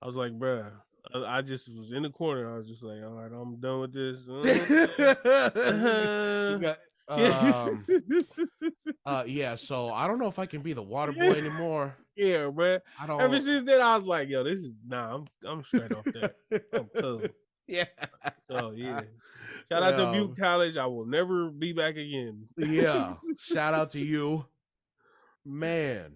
I was like, bruh, I just was in the corner. I was just like, all right, I'm done with this. He's got, Yeah. yeah. So I don't know if I can be the water boy anymore. Yeah, bruh. I Ever don't. since then, I was like, yo, this is I'm straight off that. I'm cool. Yeah. So yeah. Shout out to Butte College. I will never be back again. Yeah. Shout out to you. Man.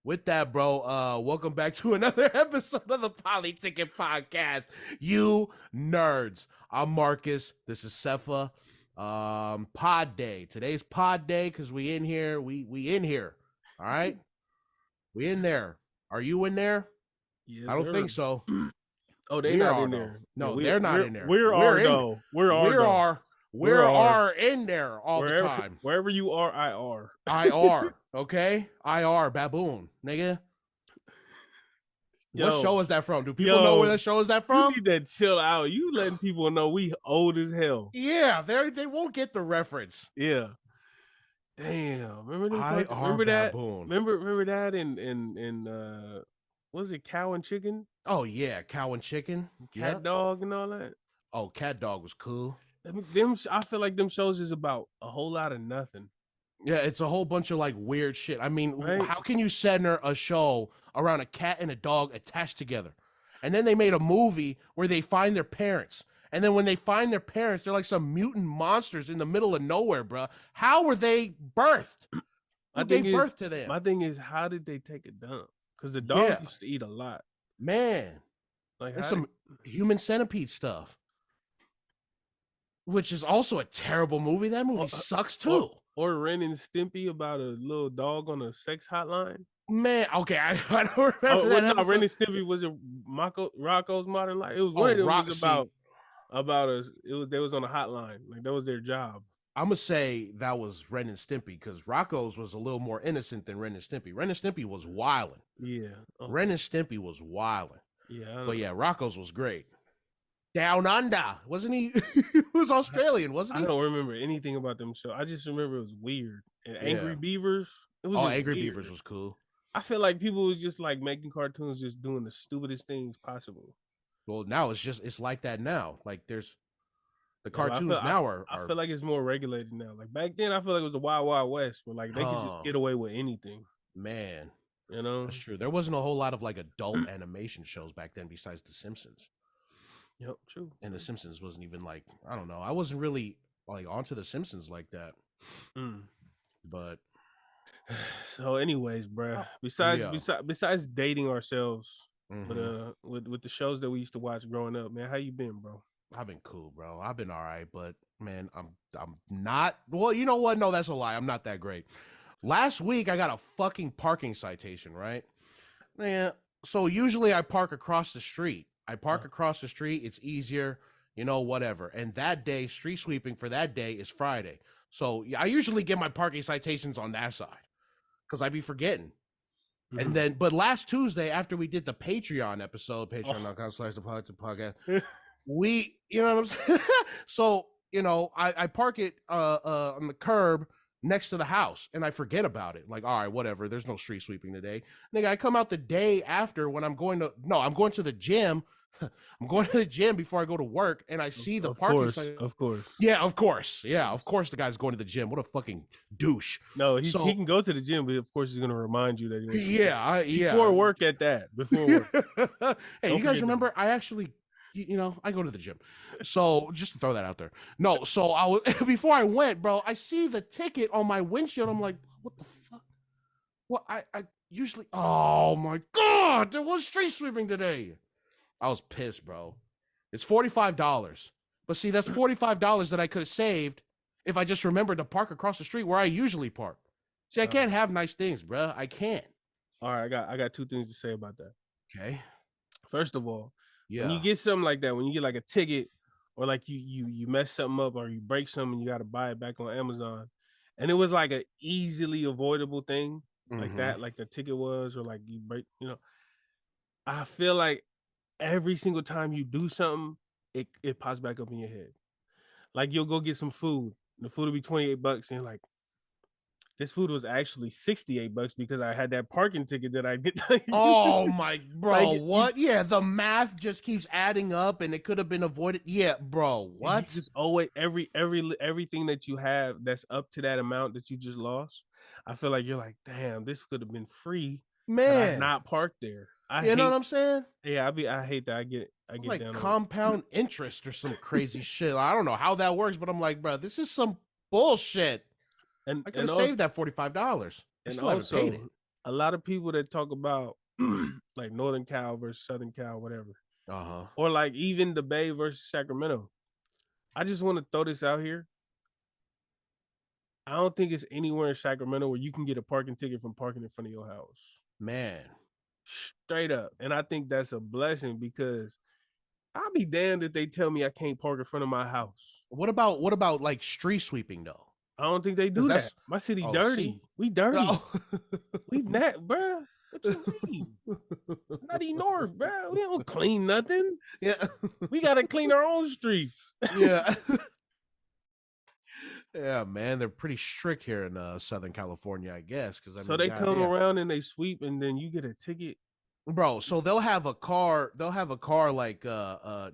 With that, bro, welcome back to another episode of the Polytickin Podcast. You nerds. I'm Marcus. This is Sefa. Pod day. Today's pod day because we in here. We in here. All right? We in there. Are you in there? Yes, I don't think so. Oh, they're not in there. No, they're not in there. We are though. We are in there all the time. Wherever you are, I are. I are. Okay? I are baboon, nigga. What show is that from? Do people know where that show is that from? You need to chill out. You letting people know we old as hell. Yeah, they won't get the reference. Yeah. Damn. Remember that? Baboon. Remember that in was it Cow and Chicken? Oh yeah, Cow and Chicken. Cat Dog and all that. Oh, Cat Dog was cool. I feel like them shows is about a whole lot of nothing. Yeah, it's a whole bunch of like weird shit. I mean, How can you center a show around a cat and a dog attached together? And then they made a movie where they find their parents. And then when they find their parents, they're like some mutant monsters in the middle of nowhere, bro. How were they birthed? Who gave birth to them? My thing is, how did they take a dump? Because the dog used to eat a lot. Man, like there's some human centipede stuff, which is also a terrible movie. That movie sucks too. Or Ren and Stimpy about a little dog on a sex hotline. Man, okay, I don't remember that. No, Ren and Stimpy was it Rocco's Modern Life. It was one of them was about us. They was on a hotline. Like that was their job. I'm gonna say that was Ren and Stimpy because Rocco's was a little more innocent than Ren and Stimpy. Ren and Stimpy was wildin'. Yeah. Okay. Ren and Stimpy was wildin'. Yeah. But yeah, Rocco's was great. Down Under, wasn't he? He was Australian, wasn't he? I don't remember anything about them show. I just remember it was weird. And Angry Beavers. It was Angry Beavers was cool. I feel like people was just like making cartoons, just doing the stupidest things possible. Well, now it's like that now. Like there's the cartoons now are. I feel like it's more regulated now. Like back then, I feel like it was the Wild Wild West, where like they could just get away with anything. Man, you know that's true. There wasn't a whole lot of like adult animation shows back then besides The Simpsons. Yep, true. And The Simpsons wasn't even like, I don't know. I wasn't really like onto The Simpsons like that. But so, anyways, bro. Besides dating ourselves, with the shows that we used to watch growing up, man, how you been, bro? I've been cool, bro. I've been all right, but man, I'm not. Well, you know what? No, that's a lie. I'm not that great. Last week, I got a fucking parking citation, right? Man, so usually I park across the street. Across the street. It's easier, whatever. And that day, street sweeping for that day is Friday. So I usually get my parking citations on that side because I be forgetting. And then, but last Tuesday, after we did the Patreon episode, patreon.com/the podcast, we, you know what I'm saying? So, I park it on the curb next to the house and I forget about it. Like, all right, whatever. There's no street sweeping today. Nigga, I come out the day after when I'm going to the gym. I'm going to the gym before I go to work and I see the parking site. Of course. Yeah, of course. Yeah, of course the guy's going to the gym. What a fucking douche. No, he can go to the gym, but of course he's going to remind you that he before work at that. Before work. Hey, you guys remember I actually I go to the gym. So just to throw that out there. No, so before I went, bro, I see the ticket on my windshield. I'm like, what the fuck? What I usually, oh my God, there was street sweeping today. I was pissed, bro. It's $45. But see, that's $45 that I could have saved if I just remembered to park across the street where I usually park. See, I can't have nice things, bro. I can't. All right, I got two things to say about that. Okay. First of all, when you get something like that, when you get like a ticket or like you mess something up or you break something, you got to buy it back on Amazon, and it was like an easily avoidable thing like that, like the ticket was, or like you break, I feel like every single time you do something, it pops back up in your head. Like you'll go get some food, the food will be $28, and you're like, this food was actually $68 because I had that parking ticket that I get. Oh my, bro, like, what? Yeah, the math just keeps adding up, and it could have been avoided. Yeah, bro, what? You just owe it everything that you have that's up to that amount that you just lost. I feel like you're like, damn, this could have been free, had I Man, not parked there. you know what I'm saying? Yeah, I hate that. I get Like down compound interest or some crazy shit. I don't know how that works, but I'm like, bro, this is some bullshit. And I could have saved that $45. And also, a lot of people that talk about like Northern Cal versus Southern Cal, whatever, or like even the Bay versus Sacramento. I just want to throw this out here. I don't think it's anywhere in Sacramento where you can get a parking ticket from parking in front of your house. Man, straight up. And I think that's a blessing because I'll be damned if they tell me I can't park in front of my house. What about like street sweeping though? I don't think they do that. My city dirty. See? We dirty. Oh. We not, bro. What you mean? Nutty North, bro. We don't clean nothing. Yeah. We got to clean our own streets. Yeah. Yeah, man. They're pretty strict here in Southern California, I guess. So they come around and they sweep and then you get a ticket. Bro, so they'll have a car like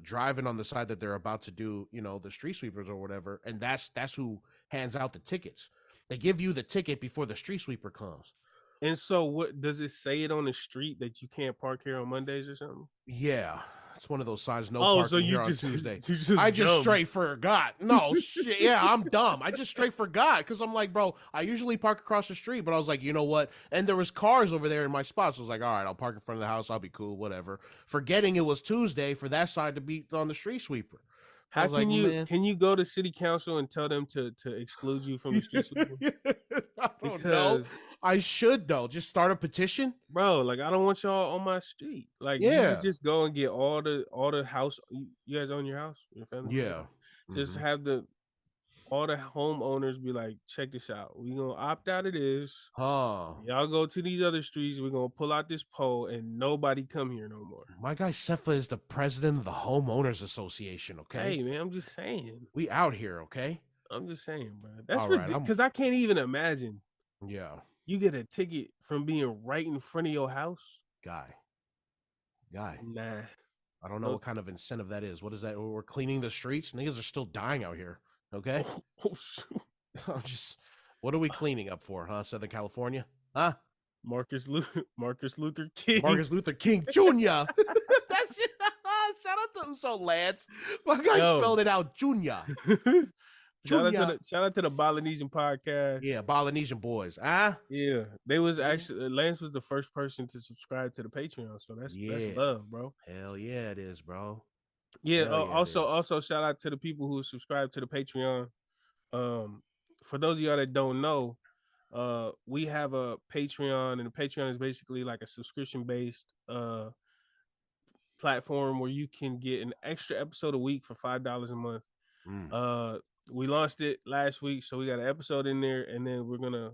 driving on the side that they're about to do, the street sweepers or whatever, and that's who hands out the tickets. They give you the ticket before the street sweeper comes. And so what does it say it on the street that you can't park here on Mondays or something? Yeah. It's one of those signs, no parking here on Tuesday. I just dumb. Straight forgot. No, shit. Yeah, I'm dumb. I just straight forgot because I'm like, bro, I usually park across the street, but I was like, you know what? And there was cars over there in my spot. So I was like, all right, I'll park in front of the house. I'll be cool, whatever. Forgetting it was Tuesday for that side to be on the street sweeper. How can you go to city council and tell them to exclude you from the street sweeper? I don't know. I should though. Just start a petition, bro. Like I don't want y'all on my street. Like you just go and get all the house. You guys own your house, your family. Yeah. Just have all the homeowners be like, check this out. We gonna opt out of this. Y'all go to these other streets. We're gonna pull out this pole and nobody come here no more. My guy Sefa is the president of the homeowners association. Okay. Hey man, I'm just saying. We out here, okay? I'm just saying, bro. That's because I can't even imagine. Yeah. You get a ticket from being right in front of your house? Guy. Nah. I don't know what kind of incentive that is. What is that? We're cleaning the streets? Niggas are still dying out here. Okay? Oh shoot. What are we cleaning up for, huh? Southern California? Huh? Marcus Luther King. Marcus Luther King Jr. Shout out to Uso Lance. My guy spelled it out, Junior. Shout out to the Polynesian podcast. Yeah, Polynesian boys. Huh? Yeah. They was actually Lance was the first person to subscribe to the Patreon. So that's love, bro. Hell yeah, it is, bro. Yeah. Also shout out to the people who subscribe to the Patreon. For those of y'all that don't know, we have a Patreon, and the Patreon is basically like a subscription based platform where you can get an extra episode a week for $5 a month. We launched it last week, so we got an episode in there, and then we're gonna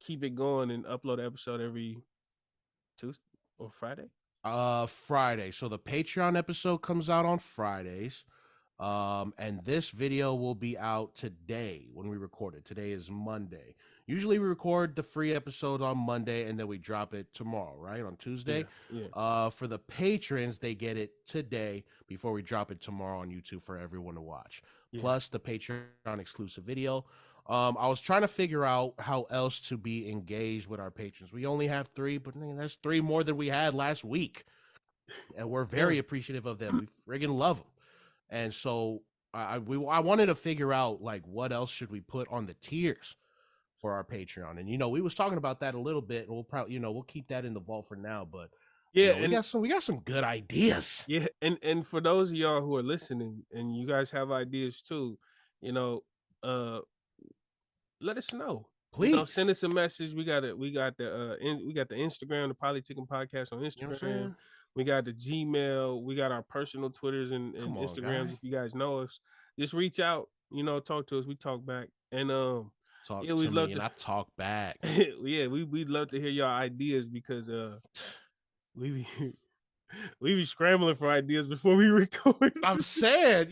keep it going and upload an episode every Tuesday or Friday. Friday. So the Patreon episode comes out on Fridays. And this video will be out today when we record it. Today is Monday. Usually we record the free episode on Monday and then we drop it tomorrow, right? On Tuesday. Yeah. For the patrons, they get it today before we drop it tomorrow on YouTube for everyone to watch. Yeah. Plus the Patreon exclusive video. I was trying to figure out how else to be engaged with our patrons. We only have 3, but man, that's 3 more than we had last week. And we're very appreciative of them. We friggin' love them. And so I wanted to figure out like what else should we put on the tiers for our Patreon. And we was talking about that a little bit, and we'll probably we'll keep that in the vault for now, but we got some good ideas. Yeah, and for those of y'all who are listening and you guys have ideas too, let us know. Please send us a message. We got the Instagram, the Polytickin Podcast on Instagram. We got the Gmail. We got our personal Twitters and Instagrams. If you guys know us, just reach out. Talk to us. We talk back. And talk to me and I talk back. Yeah, we'd love to hear your ideas because we be scrambling for ideas before we record. I'm saying,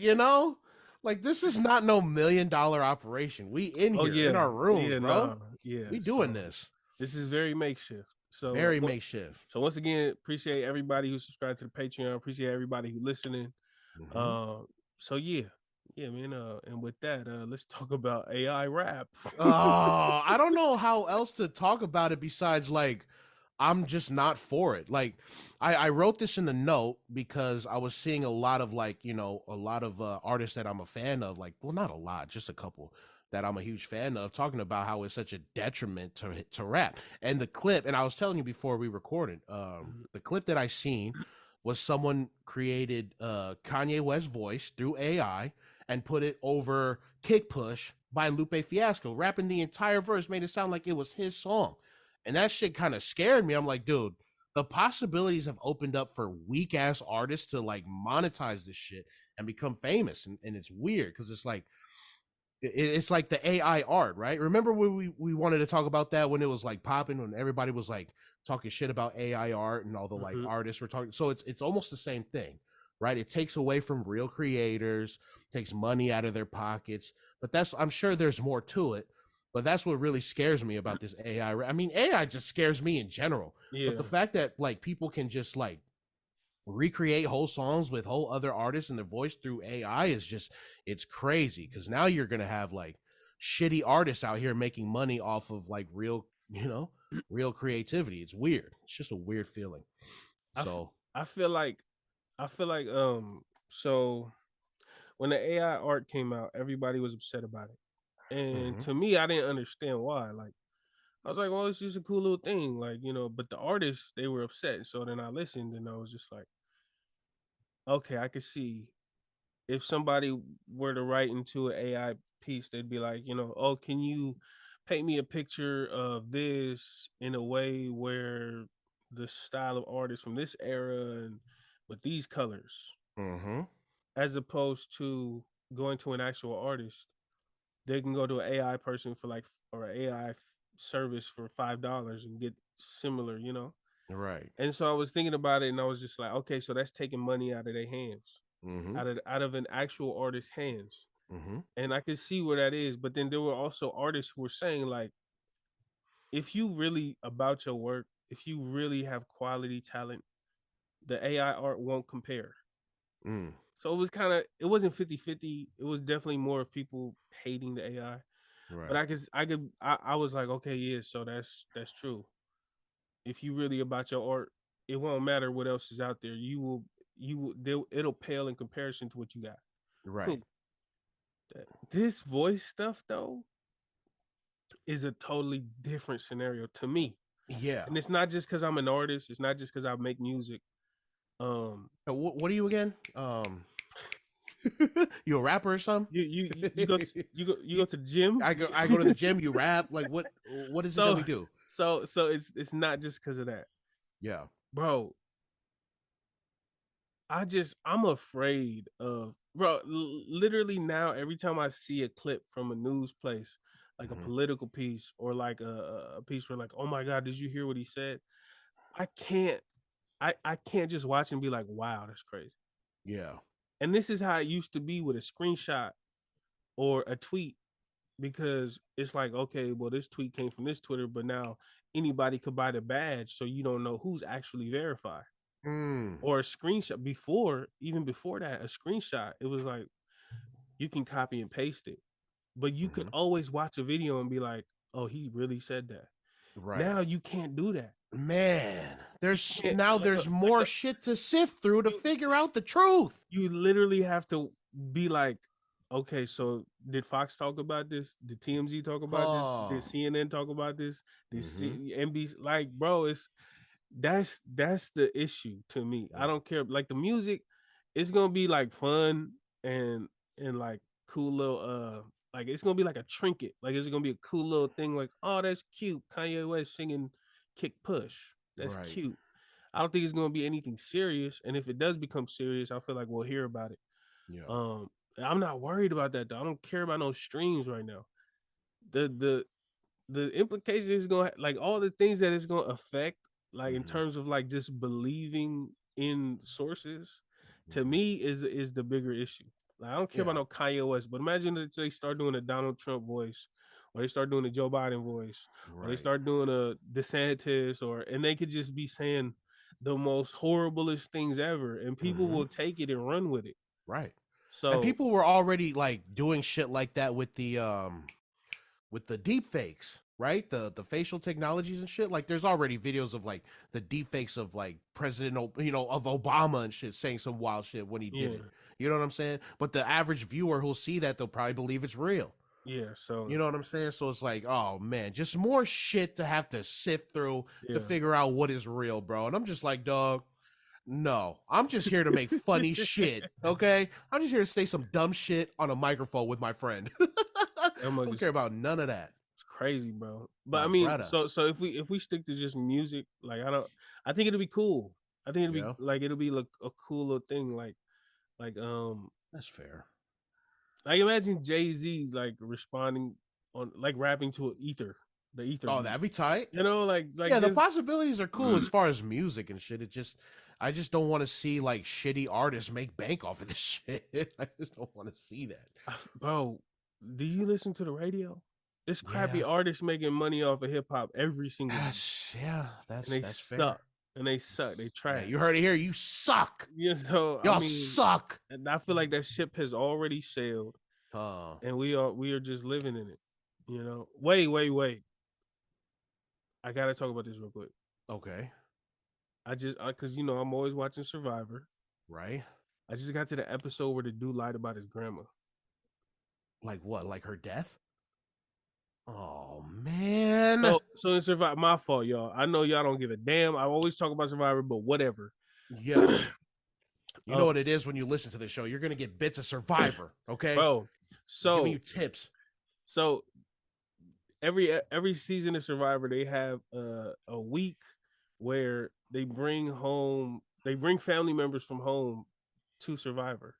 like this is not no $1 million operation. We in here in our rooms, bro. Yeah. We doing So this. this is very makeshift. Very makeshift. So once again, appreciate everybody who subscribed to the Patreon. Appreciate everybody who listening. Mm-hmm. So yeah, man. And with that, let's talk about AI rap. I don't know how else to talk about it besides like I'm just not for it. Like I wrote this in the note because I was seeing a lot of like, you know, a lot of artists that I'm a fan of, like, well, not a lot, just a couple that I'm a huge fan of, talking about how it's such a detriment to rap. And the clip, and I was telling you before we recorded, the clip that I seen was someone created Kanye West's voice through AI and put it over Kick Push by Lupe Fiasco, rapping the entire verse, made it sound like it was his song. And that shit kind of scared me. I'm like, dude, the possibilities have opened up for weak ass artists to like monetize this shit and become famous. And it's weird because it's like the AI art, right? Remember when we wanted to talk about that when it was like popping, when everybody was like talking shit about AI art and all the like artists were talking. So it's almost the same thing, right? It takes away from real creators, takes money out of their pockets. But I'm sure there's more to it. But that's what really scares me about this AI. I mean, AI just scares me in general. Yeah. But the fact that like people can just like recreate whole songs with whole other artists and their voice through AI is just, it's crazy. Because now you're gonna have like shitty artists out here making money off of like real, you know, real creativity. It's weird. It's just a weird feeling. So I feel like so when the AI art came out, everybody was upset about it. And to me, I didn't understand why. Like I was like, well, it's just a cool little thing. Like, you know, but the artists, they were upset. So then I listened and I was just like, okay, I could see if somebody were to write into an AI piece, they'd be like, you know, oh, can you paint me a picture of this in a way where the style of artists from this era and with these colors, as opposed to going to an actual artist. They can go to an AI person for like, or an AI service for $5 and get similar, you know. right. And so I was thinking about it, and I was just like, okay, so that's taking money out of their hands, out of an actual artist's hands. And I could see where that is. But then there were also artists who were saying like, if you really about your work, if you really have quality talent, the AI art won't compare. So it was kind of, it wasn't 50-50. It was definitely more of people hating the AI. But Right. I was like, okay, yeah, so that's true. If you really about your art, it won't matter what else is out there. It'll pale in comparison to what you got. Right. Cool. This voice stuff though is a totally different scenario to me. Yeah. And it's not just because I'm an artist. It's not just because I make music. What are you again? You a rapper or something? You go to the gym. I go to the gym. You rap. Like what is it that we do? So it's not just because of that, Yeah. bro. I'm afraid of, bro. Literally now, every time I see a clip from a news place, like a political piece or like a piece where like, oh my god, did you hear what he said? I can't. I can't just watch and be like, wow, that's crazy. Yeah. And this is how it used to be with a screenshot or a tweet, because it's like, okay, well, this tweet came from this Twitter, but now anybody could buy the badge, so you don't know who's actually verified. Or a screenshot even before that, a screenshot, it was like you can copy and paste it, but you could always watch a video and be like, oh, he really said that. Right. Now you can't do that. Man, there's Like more shit to sift through to figure out the truth. You literally have to be like, okay, so did Fox talk about this? Did TMZ talk about this? Did CNN talk about this? Did NBC? Like, bro, that's the issue to me. I don't care. Like the music, it's gonna be like fun and like cool little like it's gonna be like a trinket. Like it's gonna be a cool little thing. Like, oh, that's cute. Kanye West singing "Kick Push." That's cute. I don't think it's gonna be anything serious. And if it does become serious, I feel like we'll hear about it. Yeah. I'm not worried about that though. I don't care about no streams right now. The implication is gonna, like, all the things that it's gonna affect, like in terms of like just believing in sources, to me is the bigger issue. Like I don't care about no Kanye West, but imagine that they start doing a Donald Trump voice or they start doing the Joe Biden voice, or they start doing a DeSantis, and they could just be saying the most horriblest things ever, and people will take it and run with it. Right. So, and people were already like doing shit like that with the deep fakes, right? The facial technologies and shit. Like there's already videos of like the deep fakes of like President, of Obama and shit saying some wild shit when he did it. You know what I'm saying? But the average viewer who'll see that, they'll probably believe it's real. Yeah, so you know what I'm saying? So it's like, oh man, just more shit to have to sift through to figure out what is real, bro. And I'm just like, dog, no, I'm just here to make funny shit. Okay, I'm just here to say some dumb shit on a microphone with my friend. I don't care about none of that. It's crazy, bro. But my I mean, brother. so if we stick to just music, like I think it'll be cool. I think it'll be like a cool little thing, like that's fair. Like imagine Jay-Z like responding on like rapping to the ether. Oh, that'd be tight. You know, like yeah, the possibilities are cool as far as music and shit. I just don't want to see like shitty artists make bank off of this shit. I just don't want to see that. Bro, do you listen to the radio? It's crappy artists making money off of hip hop every single day. That's suck. Fair. And they suck. They trash. Yeah, you heard it here. You suck. Yeah, so y'all suck. And I feel like that ship has already sailed. And we are just living in it. You know. Wait. I gotta talk about this real quick. Okay. Because I'm always watching Survivor. Right. I just got to the episode where the dude lied about his grandma. Like what? Like her death? Oh man. So in Survivor, my fault, y'all. I know y'all don't give a damn. I always talk about Survivor, but whatever. Yeah. You know what it is when you listen to the show. You're gonna get bits of Survivor, okay? Bro. So giving you tips. So every season of Survivor, they have a week where they bring family members from home to Survivor.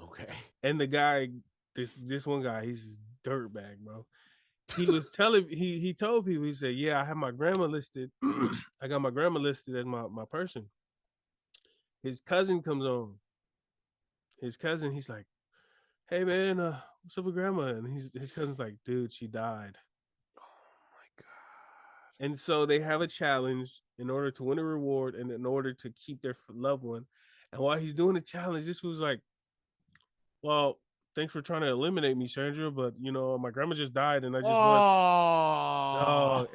Okay. And the guy, this one guy, he's a dirtbag, bro. He was he told people, he said, yeah, I have my grandma listed. I got my grandma listed as my person. His cousin comes on. His cousin, he's like, hey man, what's up with grandma? And his cousin's like, dude, she died. Oh my god. And so they have a challenge in order to win a reward and in order to keep their loved one. And while he's doing the challenge, this was like, well, thanks for trying to eliminate me, Sandra, but my grandma just died and I just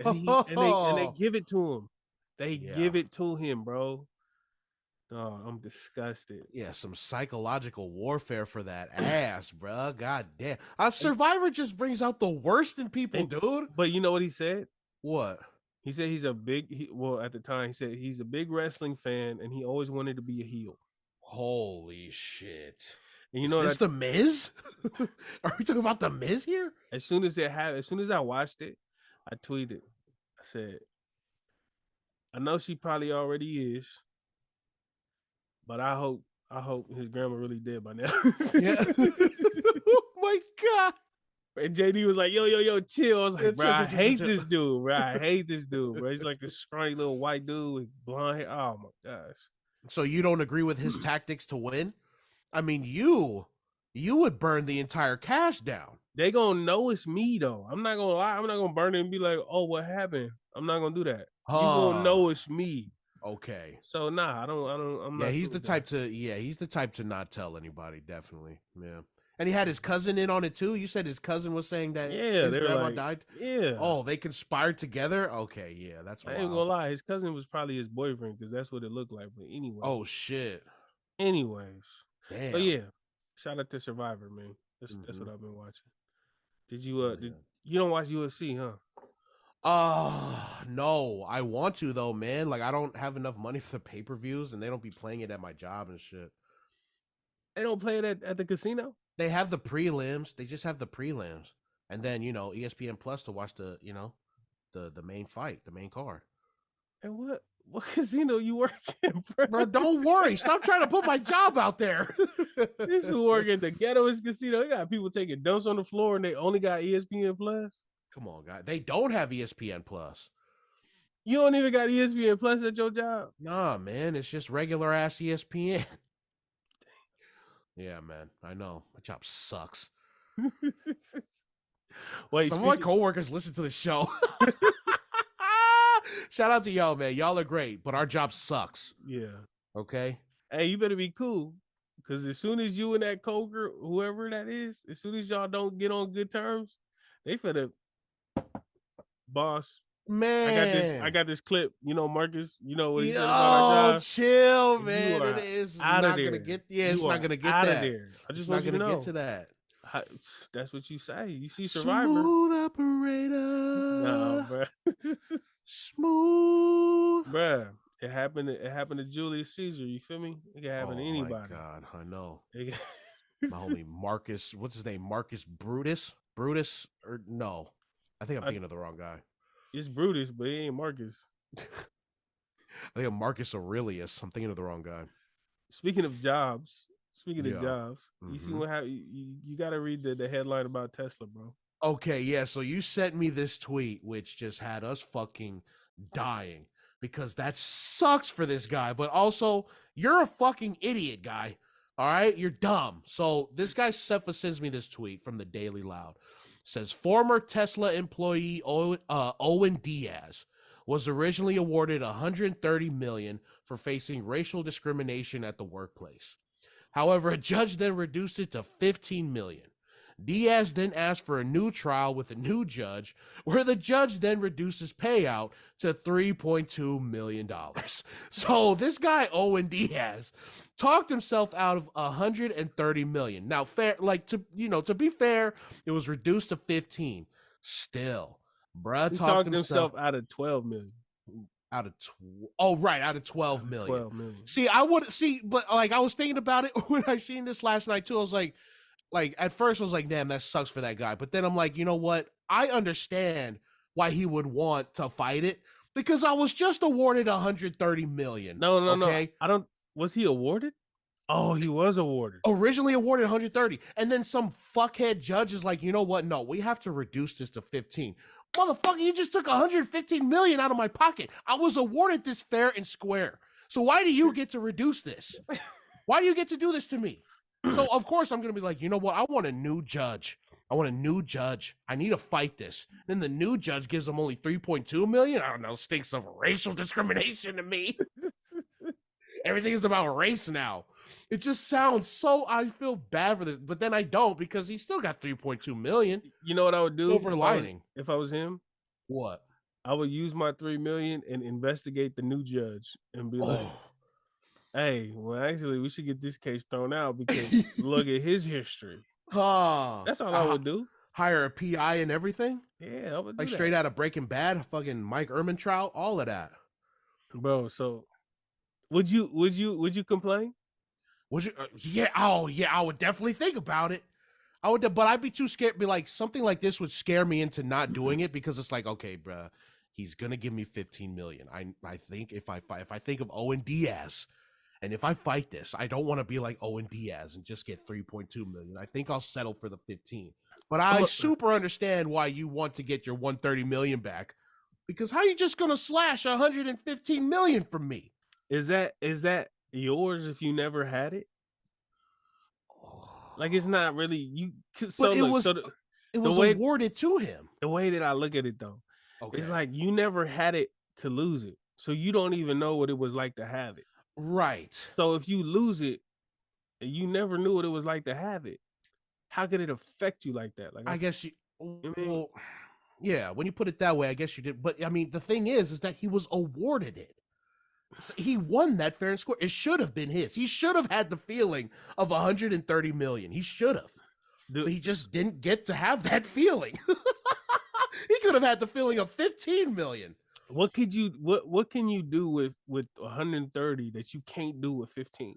want and they give it to him. They give it to him, bro. Oh, I'm disgusted. Yeah, some psychological warfare for that ass, bro. God damn. A Survivor just brings out the worst in people, dude. But you know what he said? What? He said he's at the time, he said he's a big wrestling fan and he always wanted to be a heel. Holy shit. And is this the Miz? Are we talking about the Miz here? As soon as I watched it, I tweeted. I said, I know she probably already is, but I hope his grandma really dead by now. Yeah. Oh my god. And JD was like, yo, chill. I was like, bro, I hate this dude, bro. I hate this dude, bro. He's like this scrawny little white dude with blonde hair. Oh my gosh. So you don't agree with his tactics to win? I mean, you would burn the entire cast down. They gonna know it's me though. I'm not gonna lie. I'm not gonna burn it and be like, oh, what happened? I'm not gonna do that. You gonna know it's me. Okay. So nah, I'm not. He's the type to not tell anybody, definitely. Yeah. And he had his cousin in on it too. You said his cousin was saying that his grandma died. Yeah. Oh, they conspired together. Okay, yeah, that's wild. I ain't gonna lie. His cousin was probably his boyfriend because that's what it looked like. But anyway. Oh shit. Anyways. Damn. So yeah, shout out to Survivor, man. That's what I've been watching. Did you you don't watch UFC, huh? No. I want to though, man. Like I don't have enough money for the pay-per-views and they don't be playing it at my job and shit. They don't play it at the casino? They have the prelims. They just have the prelims. And then, ESPN Plus to watch the main fight, the main card. And what casino you work in, bro? Don't worry. Stop trying to put my job out there. This who work at the ghettoest casino. They got people taking dumps on the floor and they only got ESPN Plus. Come on, guys. They don't have ESPN Plus. You don't even got ESPN Plus at your job? Nah, man. It's just regular ass ESPN. Yeah, man. I know. My job sucks. Wait, some of my coworkers listen to the show. Shout out to y'all, man. Y'all are great, but our job sucks. Yeah. Okay. Hey, you better be cool. Because as soon as you and that coworker, whoever that is, as soon as y'all don't get on good terms, they finna, boss. Man, I got this clip. You know, Marcus. You know what he said about our job. Chill, man. It is not gonna get. Yeah, it's not gonna get that. There. I just want you to know. Get to that. That's what you say. You see, Survivor. Smooth operator. Nah, bro. Smooth, bruh. It happened to Julius Caesar. You feel me? It can happen to anybody. Oh my God, I know. My homie Marcus. What's his name? Marcus Brutus. Brutus or no? I think I'm thinking of the wrong guy. It's Brutus, but it ain't Marcus. I think I'm Marcus Aurelius. I'm thinking of the wrong guy. Speaking of jobs, you see what happened? You got to read the headline about Tesla, bro. Okay, yeah. So you sent me this tweet, which just had us fucking dying because that sucks for this guy. But also, you're a fucking idiot, guy. All right, you're dumb. So this guy Sefa sends me this tweet from the Daily Loud. Says former Tesla employee Owen Diaz was originally awarded $130 million for facing racial discrimination at the workplace. However, a judge then reduced it to $15 million. Diaz then asked for a new trial with a new judge, where the judge then reduced his payout to $3.2 million. So this guy, Owen Diaz, talked himself out of $130 million. Now, to be fair, it was reduced to 15. Still, bruh, talked himself out of 12 million. Out of 12 million. 12 million. See, I was thinking about it when I seen this last night too. I was like at first I was like, damn, that sucks for that guy. But then I'm like, you know what? I understand why he would want to fight it because I was just awarded $130 million. No. Was he awarded? Oh, he was awarded. Originally awarded 130. And then some fuckhead judge is like, you know what? No, we have to reduce this to 15. Motherfucker, you just took $115 million out of my pocket. I was awarded this fair and square. So why do you get to reduce this? Why do you get to do this to me? So, of course, I'm going to be like, you know what? I want a new judge. I need to fight this. Then the new judge gives him only $3.2 million. I don't know. Stinks of racial discrimination to me. Everything is about race now. It just sounds so, I feel bad for this. But then I don't because he still got $3.2 million. You know what I would do? Silver lining. If I was him? What? I would use my $3 million and investigate the new judge and be like, hey, well, actually, we should get this case thrown out because look at his history. That's all I would do. Hire a PI and everything? Yeah, I would do like straight out of Breaking Bad, fucking Mike Ehrmantraut, all of that. Bro, so would you complain? Would you? I would definitely think about it. I would, but I'd be too scared. Be like, something like this would scare me into not doing it because it's like, okay, bro, he's gonna give me $15 million. I think if I think of Owen Diaz. And if I fight this, I don't want to be like Owen Diaz and just get $3.2 million. I think I'll settle for the 15. But I super understand why you want to get your $130 million back. Because how are you just going to slash $115 million from me? Is that yours if you never had it? Like it's not really you. So it was awarded to him. The way that I look at it though, it's like you never had it to lose it, so you don't even know what it was like to have it. Right. So if you lose it, and you never knew what it was like to have it, how could it affect you like that? Like I guess you. Well, yeah. When you put it that way, I guess you did. But I mean, the thing is that he was awarded it. So he won that fair and square. It should have been his. He should have had the feeling of $130 million. He should have. But he just didn't get to have that feeling. He could have had the feeling of $15 million. What can you do with 130 that you can't do with 15?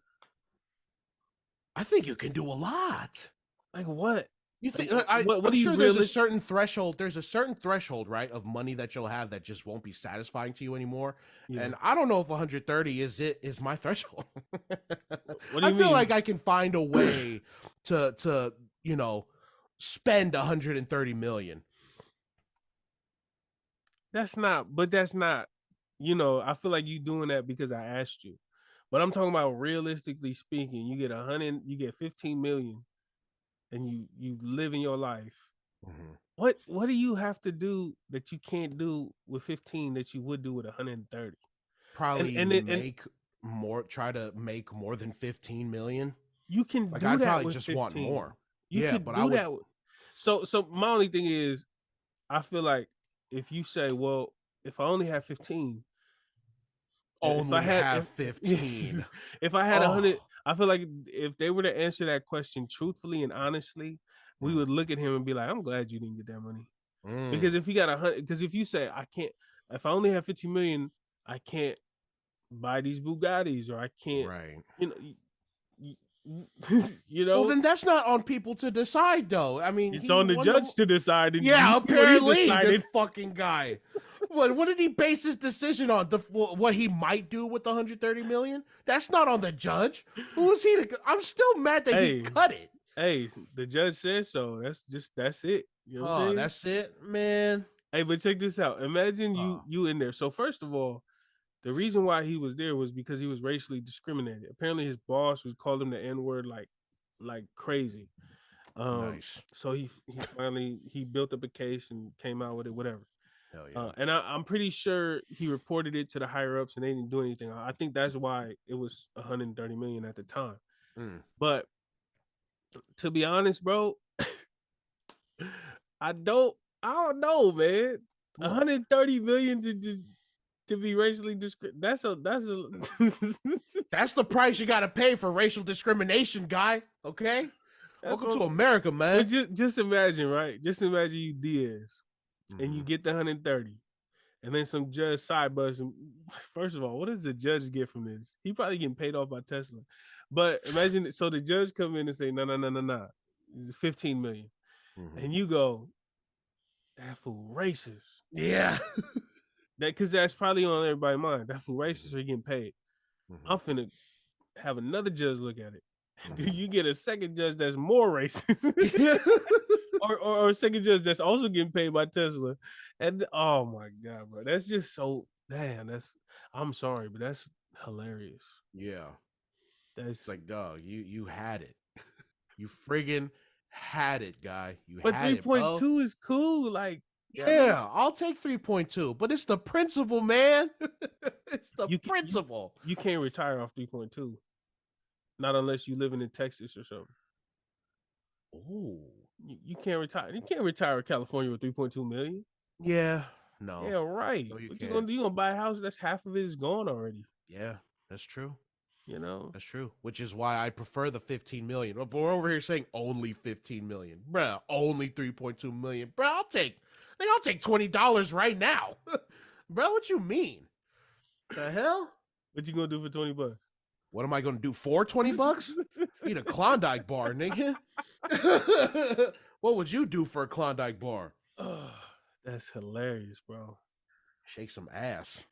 I think you can do a lot. Like what? You think? I'm sure there's a certain threshold. There's a certain threshold, right, of money that you'll have that just won't be satisfying to you anymore. Yeah. And I don't know if 130 is my threshold. I feel like I can find a way to spend 130 million. That's not, I feel like you doing that because I asked you. But I'm talking about realistically speaking, you get 15 million and you live in your life Mm-hmm. What do you have to do that you can't do with 15 that you would do with 130? Probably And try to make more than 15 million. you can Like do I'd that probably with just want 15. more. You Yeah, could but I do would that. So my only thing is, I feel like if you say, well, if I only have 15, if I only had have 15. if I had 100, Oh. I feel like if they were to answer that question truthfully and honestly, we Mm. would look at him and be like, I'm glad you didn't get that money. Mm. Because if you got 100, because if you say I can't, if I only have 15 million, I can't buy these Bugattis, or I can't, Right. you know, you Well, know, then that's not on people to decide, though. I mean, it's he on the won the. judge to decide. And you Yeah, see what he apparently this decided. fucking guy. What did he base his decision on? What he might do with the 130 million? That's not on the judge. Who is he to? I'm still mad that he Hey, cut it. hey, the judge says so. That's it. You know what I'm Oh, saying? that's it, man. Hey, but check this out. Imagine Oh, you in there. So first of all, the reason why he was there was because he was racially discriminated. Apparently, his boss was called him the N word like crazy. nice. So he finally he built up a case and came out with it, whatever. Hell yeah. And I'm pretty sure he reported it to the higher ups and they didn't do anything. I think that's why it was 130 million at the time. Mm. But to be honest, bro, I don't know, man. What? 130 million to be racially discriminated. That's the price you got to pay for racial discrimination, guy. Okay. Welcome to America, man. But just imagine, right? Just imagine you Diaz, and you Mm-hmm. get the 130, and then some judge side bus. And first of all, what does the judge get from this? He probably getting paid off by Tesla. But imagine, so the judge come in and say, no, 15 million, Mm-hmm. and you go, that fool racist. Yeah. That because that's probably on everybody's mind. That fool racist, or he getting paid. Mm-hmm. I'm finna have another judge look at it. Mm-hmm. You get a second judge that's more racist. Yeah. or a second judge that's also getting paid by Tesla. And oh my God, bro. That's just so damn. I'm sorry, but that's hilarious. Yeah. That's It's like, dog, you had it. You friggin' had it, guy. You but had it, bro. 3.2 is cool. Like, Yeah, I'll take 3.2, but it's the principle, man. It's the principle. You can't retire off 3.2. Not unless you living in Texas or something. Ooh. You can't retire. You can't retire in California with 3.2 million. Yeah. No. Yeah, right. No, you What you can't. gonna do? You gonna buy a house that's half of it is gone already. Yeah, that's true. You know? That's true. Which is why I prefer the 15 million. But we're over here saying only 15 million. Bruh, only 3.2 million. Bruh, I'll take $20 right now. Bro, what you mean? The hell? What you gonna do for $20? What am I gonna do for $20? Eat a Klondike bar, nigga. What would you do for a Klondike bar? Oh, that's hilarious, bro. Shake some ass.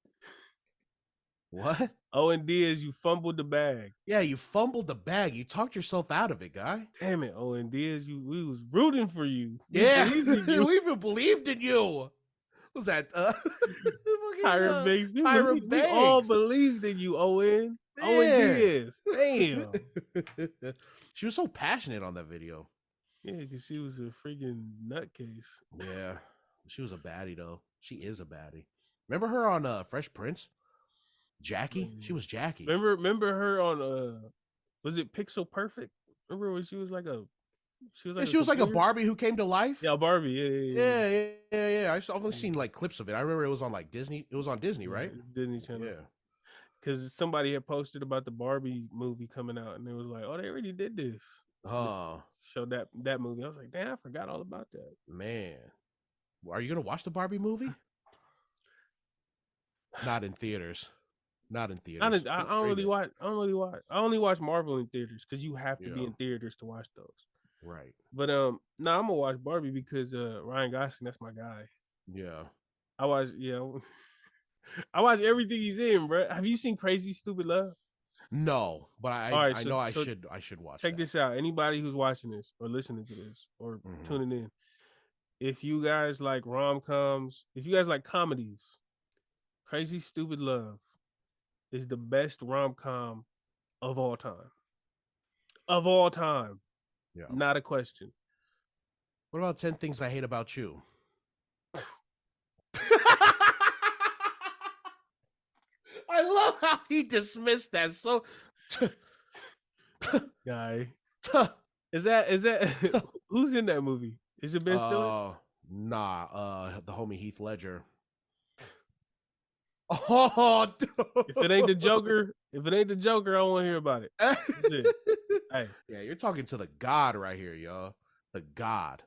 What? Owen Diaz, you fumbled the bag. Yeah, you fumbled the bag. You talked yourself out of it, guy. Damn it, Owen Diaz, we was rooting for you. Yeah, we even believed in you. Who's that? Tyra Banks. Tyra We Banks. all believed in you, Owen. Man. Owen Diaz. Damn. She was so passionate on that video. Yeah, because she was a freaking nutcase. Yeah. She was a baddie, though. She is a baddie. Remember her on Fresh Prince? Jackie? She was Jackie. Remember her on was it Pixel Perfect? Remember when she was like a Barbie who came to life? Yeah, Barbie. Yeah. I've only seen like clips of it. I remember it was on like Disney. It was on Disney, right? Disney Channel. Yeah. Because somebody had posted about the Barbie movie coming out, and it was like, oh, they already did this. Oh. Showed that movie. I was like, damn, I forgot all about that. Man. Are you gonna watch the Barbie movie? Not in theaters. Not in theaters. I don't really watch. I only watch Marvel in theaters because you have to be in theaters to watch those. Right. But I'm gonna watch Barbie because Ryan Gosling, that's my guy. Yeah. I watch everything he's in, bro. Have you seen Crazy Stupid Love? No, but I know I should watch. Check this out. Anybody who's watching this or listening to this or tuning in, if you guys like rom-coms, if you guys like comedies, Crazy Stupid Love is the best rom-com of all time. Of all time. Yeah. Not a question. What about 10 Things I Hate About You? I love how he dismissed that. So, guy, is that who's in that movie? Is it Ben Stiller? Nah, the homie Heath Ledger. Oh, dude. If it ain't the Joker, I don't want to hear about it. Hey. Yeah, you're talking to the God right here, y'all. The God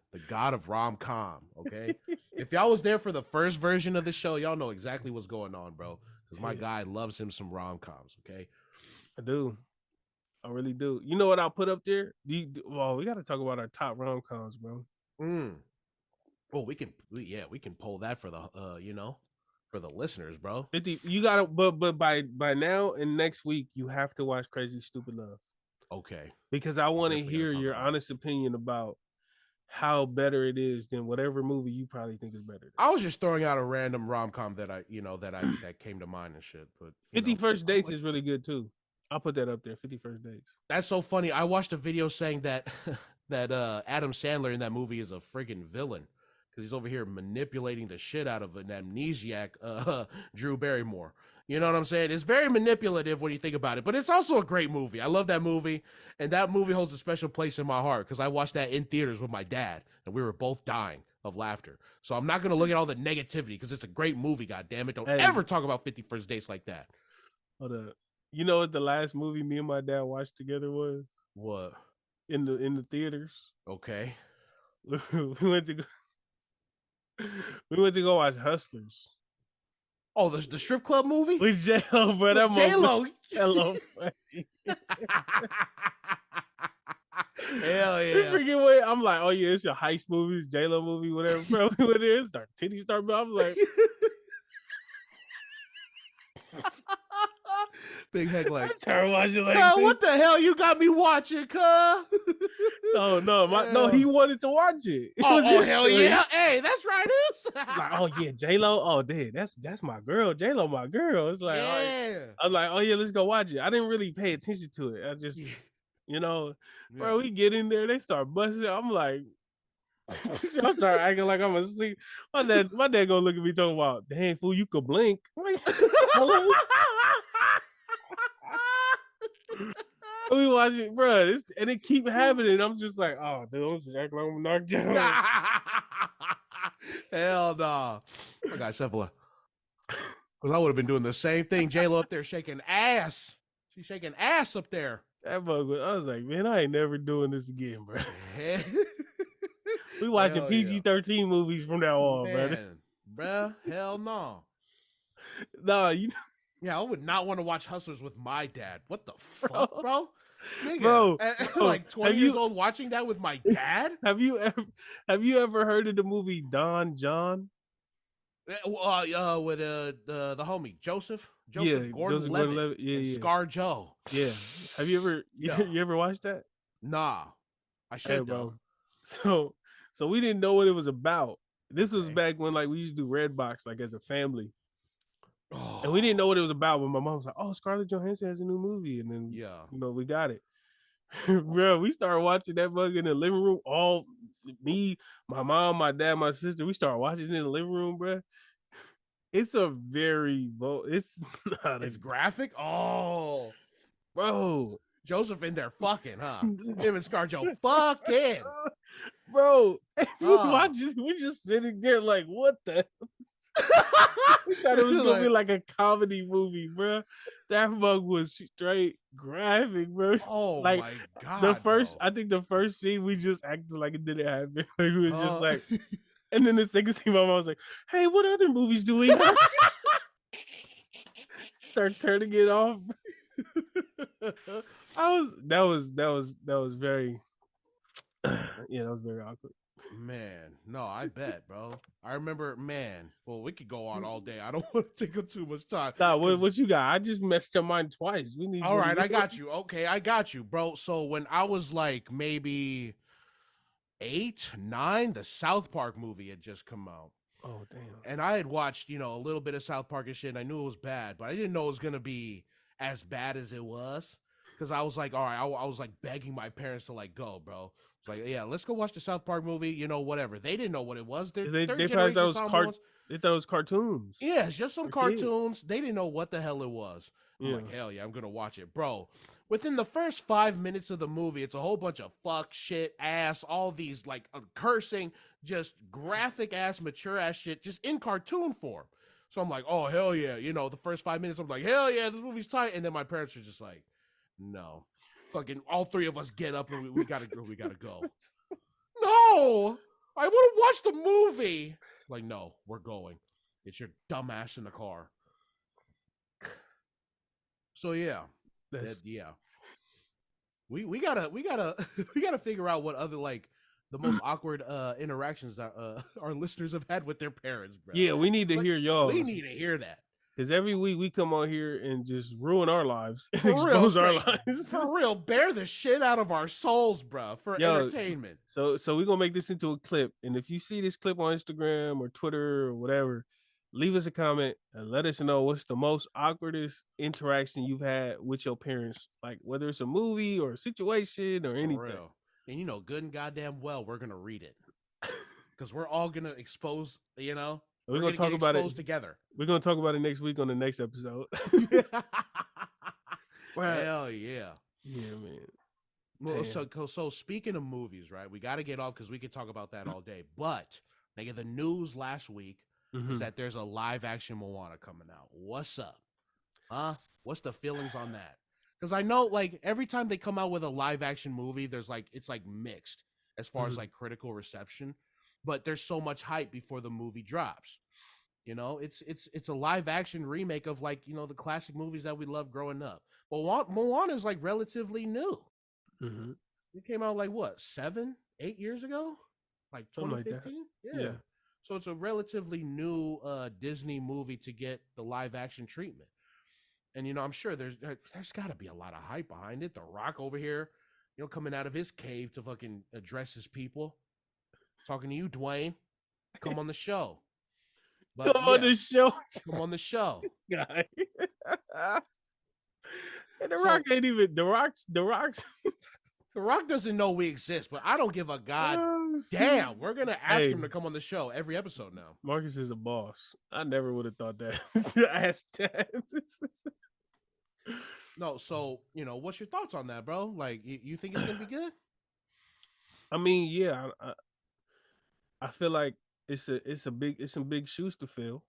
of rom-com, okay? If y'all was there for the first version of the show, y'all know exactly what's going on, bro. Because my guy loves him some rom-coms, okay? I do. I really do. You know what I'll put up there? Well, we got to talk about our top rom-coms, bro. Well, we can pull that for the, for the listeners, bro. 50, you gotta, but by now and next week, you have to watch Crazy Stupid Love. Okay. Because I want to hear your honest opinion about how better it is than whatever movie you probably think is better. I was just throwing out a random rom-com that that came to mind and shit. But 50 First Dates is really good too. I'll put that up there. 50 First Dates. That's so funny. I watched a video saying that Adam Sandler in that movie is a friggin' villain because he's over here manipulating the shit out of an amnesiac Drew Barrymore. You know what I'm saying? It's very manipulative when you think about it, but it's also a great movie. I love that movie, and that movie holds a special place in my heart because I watched that in theaters with my dad, and we were both dying of laughter. So I'm not going to look at all the negativity because it's a great movie, goddammit. Don't ever talk about 50 First Dates like that. Hold up. You know what the last movie me and my dad watched together was? What? In the theaters. Okay. we went to go watch Hustlers. Oh, the strip club movie? With J-Lo, bro. That J-Lo. J-Lo. Hell yeah. Freaking way. I'm like, oh yeah, it's a heist movie, it's J-Lo movie, whatever. Bro, what it is? Start titty start. I'm like, big head like, watching like what the hell you got me watching, cuz? No, he wanted to watch it. Oh hell yeah. Hey, that's right. Like, oh yeah, J-Lo. Oh, dude, that's my girl. J-Lo, my girl. It's like, yeah. I was like, oh yeah, let's go watch it. I didn't really pay attention to it. I just, bro, we get in there, they start busting. I'm like, I start acting like I'm asleep. My dad gonna look at me talking about, dang fool, you could blink. Like, hello. We watch it, bro, and it keep happening. I'm just like, oh, dude, I'm just acting like I'm knocked down. Hell no. I got Sefa. Because I would have been doing the same thing. J-Lo up there shaking ass. She's shaking ass up there. That bug, I was like, man, I ain't never doing this again, bro. We watching PG-13 movies from now on, bro. Hell no. Nah, yeah, I would not want to watch Hustlers with my dad. What the fuck, bro? Nigga, bro, like 20 years old watching that with my dad? Have you ever heard of the movie Don John? With the homie Joseph Gordon-Levitt, yeah, Scar Joe. Yeah. Have you ever you ever watched that? Nah, I should, bro. So we didn't know what it was about. This was back when like we used to do Redbox like as a family. Oh. And we didn't know what it was about, but my mom was like, oh, Scarlett Johansson has a new movie. And then, we got it. Bro, we started watching that bug in the living room. All me, my mom, my dad, my sister, we started watching it in the living room, bro. It's a very, it's graphic. Oh, bro. Joseph in there fucking, huh? Him and ScarJo fucking. Bro, watching, we're just sitting there like, what the? We thought it was gonna be like a comedy movie, bro. That mug was straight graphic, bro. Oh like, my god! I think the first scene we just acted like it didn't happen. Like, it was just like, and then the second scene, my mom was like, "Hey, what other movies do we have?" Start turning it off. That was very, that was very awkward. Man, no, I bet, bro. I remember, man. Well, we could go on all day. I don't want to take up too much time. Nah, what you got? I just messed your mind twice. We need. All right, I got you. Okay, I got you, bro. So when I was like maybe 8, 9, the South Park movie had just come out. Oh damn! And I had watched, a little bit of South Park and shit. And I knew it was bad, but I didn't know it was gonna be as bad as it was. because I was like, all right, I was like begging my parents to like go, bro. It's like, yeah, let's go watch the South Park movie. You know, whatever. They didn't know what it was. Their They third probably thought generation it was saw once. They thought it was cartoons. Yeah, it's just some for cartoons. They didn't know what the hell it was. I'm Yeah. like, hell yeah, I'm gonna watch it, bro. Within the first 5 minutes of the movie, it's a whole bunch of fuck, shit, ass, all these like cursing, just graphic ass, mature ass shit, just in cartoon form. So I'm like, oh hell yeah, you know, the first 5 minutes, I'm like, hell yeah, this movie's tight. And then my parents are just like, no, fucking, all three of us get up and we gotta go, we gotta go. No, I want to watch the movie. Like, no, we're going. It's your dumb ass in the car. So yeah, yeah. We gotta we gotta figure out what other like the most awkward interactions that our listeners have had with their parents, bro. Yeah, we need to hear y'all. We need to hear that. Because every week we come on here and just ruin our lives, and expose our lives. For real, bear the shit out of our souls, bro, for entertainment. So we're gonna make this into a clip, and if you see this clip on Instagram or Twitter or whatever, leave us a comment and let us know what's the most awkwardest interaction you've had with your parents, like whether it's a movie or a situation or anything. For real. And you know, good and goddamn well, we're gonna read it because we're all gonna expose. You know. We're gonna talk about it together. We're gonna talk about it next week on the next episode. Hell yeah, yeah, man. Well, so speaking of movies, right? We got to get off because we could talk about that all day. But nigga, the news last week is that there's a live action Moana coming out. What's up? Huh? What's the feelings on that? Because I know, like, every time they come out with a live action movie, there's like it's like mixed as far as like critical reception. But there's so much hype before the movie drops. You know, it's a live action remake of like, you know, the classic movies that we loved growing up. But Moana is like relatively new. It came out like what, 7-8 years ago? Like 2015? Like yeah. So it's a relatively new Disney movie to get the live action treatment. And, you know, I'm sure there's got to be a lot of hype behind it. The Rock over here, you know, coming out of his cave to fucking address his people. Talking to you, Dwayne. Come on the show. But, Come on the show. Come on the show. Guy. And the Rock ain't even the Rock's The Rock doesn't know we exist, but I don't give a damn. We're gonna ask him to come on the show every episode now. Marcus is a boss. I never would have thought that. Asked that. No, so you know, what's your thoughts on that, bro? Like, you think it's gonna be good? I mean, yeah, I feel like it's some big shoes to fill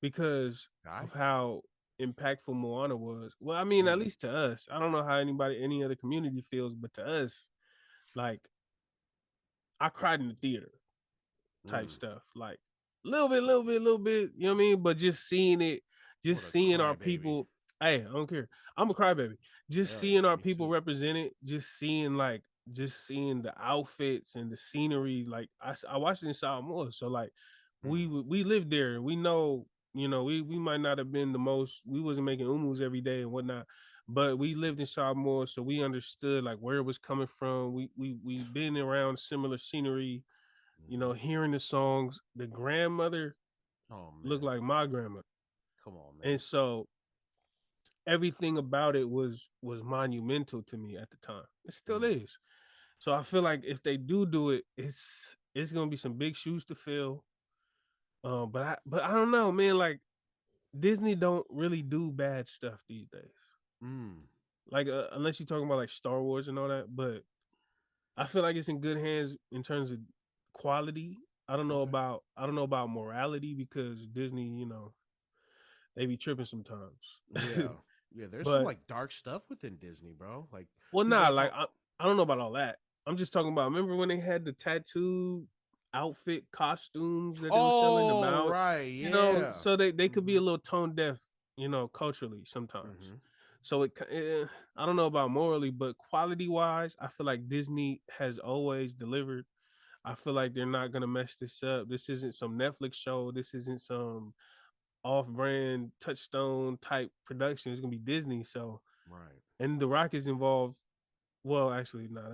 because of how impactful Moana was. Well, I mean, at least to us. I don't know how any other community feels, but to us, like, I cried in the theater type stuff. Like, little bit, you know what I mean? But just seeing it, seeing our people. Hey, I don't care. I'm a crybaby. Just seeing our people represented, just seeing the outfits and the scenery. Like I watched it in Samoa, so like we lived there. We know, you know, we might not have been the most. We wasn't making umus every day and whatnot, but we lived in Samoa, so we understood like where it was coming from. We've been around similar scenery, you know, hearing the songs. The grandmother looked like my grandmother. Come on, man. And so everything about it was monumental to me at the time. It still is. So I feel like if they do it, it's gonna be some big shoes to fill. But I don't know, man. Like Disney don't really do bad stuff these days. Like unless you're talking about like Star Wars and all that. But I feel like it's in good hands in terms of quality. I don't know about morality because Disney, you know, they be tripping sometimes. Yeah, there's some like dark stuff within Disney, bro. Like, well, like I don't know about all that. I'm just talking about. Remember when they had the tattoo outfit costumes that they were selling about? Right, yeah. You know, so they could be a little tone deaf, you know, culturally sometimes. So I don't know about morally, but quality wise, I feel like Disney has always delivered. I feel like they're not gonna mess this up. This isn't some Netflix show. This isn't some off-brand Touchstone type production. It's gonna be Disney. So and The Rock is involved. Well, actually, no,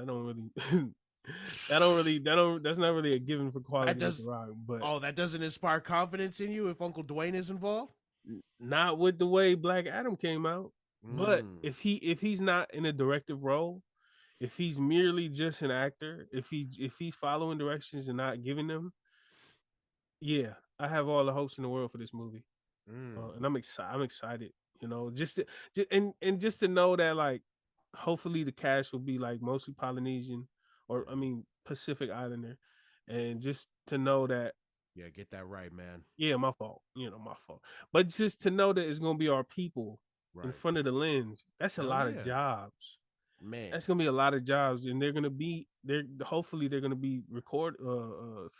that's not really a given for quality with The Rock. But that doesn't inspire confidence in you if Uncle Dwayne is involved? Not with the way Black Adam came out. But if he's not in a directive role, if he's merely just an actor, if he's following directions and not giving them, yeah, I have all the hopes in the world for this movie, and I'm excited. I'm excited, you know, just to know that like, hopefully the cast will be like mostly Polynesian, or I mean Pacific Islander, and just to know that. Yeah, get that right, man. Yeah, my fault. You know, my fault. But just to know that it's gonna be our people in front of the lens, that's a lot of jobs. Man. That's gonna be a lot of jobs, and hopefully they're gonna be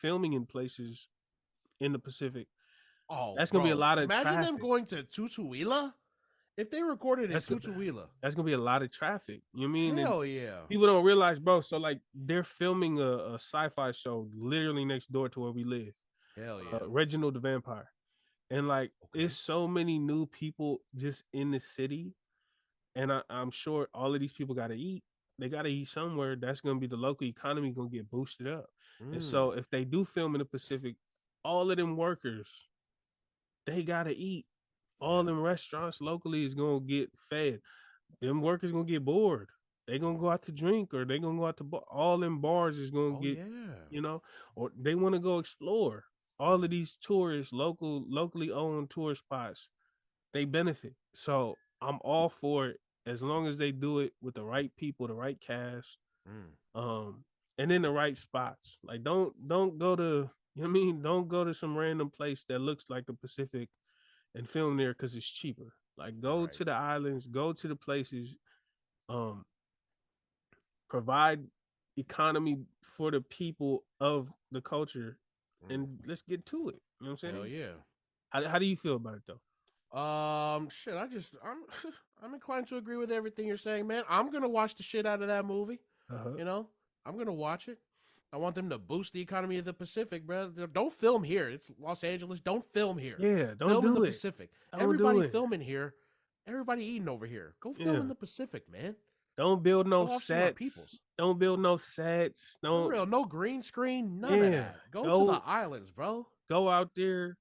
filming in places in the Pacific. Oh, that's gonna be a lot of imagine traffic. them going to Tutuila. If they recorded in Tutuila, that's gonna be a lot of traffic. You know what I mean? Hell yeah. People don't realize, bro. So like, they're filming a sci-fi show literally next door to where we live. Hell yeah. Reginald the Vampire. And like, it's so many new people just in the city, and I'm sure all of these people got to eat. They got to eat somewhere. That's going to be the local economy going to get boosted up. And so if they do film in the Pacific, all of them workers, they got to eat. All them restaurants locally is going to get fed. Them workers going to get bored. They going to go out to drink, or they going to go out to bar. All them bars is going to get, you know, or they want to go explore. All of these tourists, locally owned tourist spots, they benefit. So I'm all for it as long as they do it with the right people, the right cast, and in the right spots. Like, don't go to, you know what I mean? Don't go to some random place that looks like the Pacific and film there because it's cheaper. Like, go to the islands, go to the places, provide economy for the people of the culture, and let's get to it. You know what I'm saying? Hell yeah. How do you feel about it though? Shit, I'm inclined to agree with everything you're saying, man. I'm gonna watch the shit out of that movie. You know, I'm gonna watch it. I want them to boost the economy of the Pacific, bro. Don't film here. It's Los Angeles. Don't film here. Yeah, don't film do in the it. Pacific. Everybody filming here. Everybody eating over here. Go film in the Pacific, man. Don't build no sets. Don't build no sets. Don't, for real, no green screen. None of that. Go to the islands, bro. Go out there.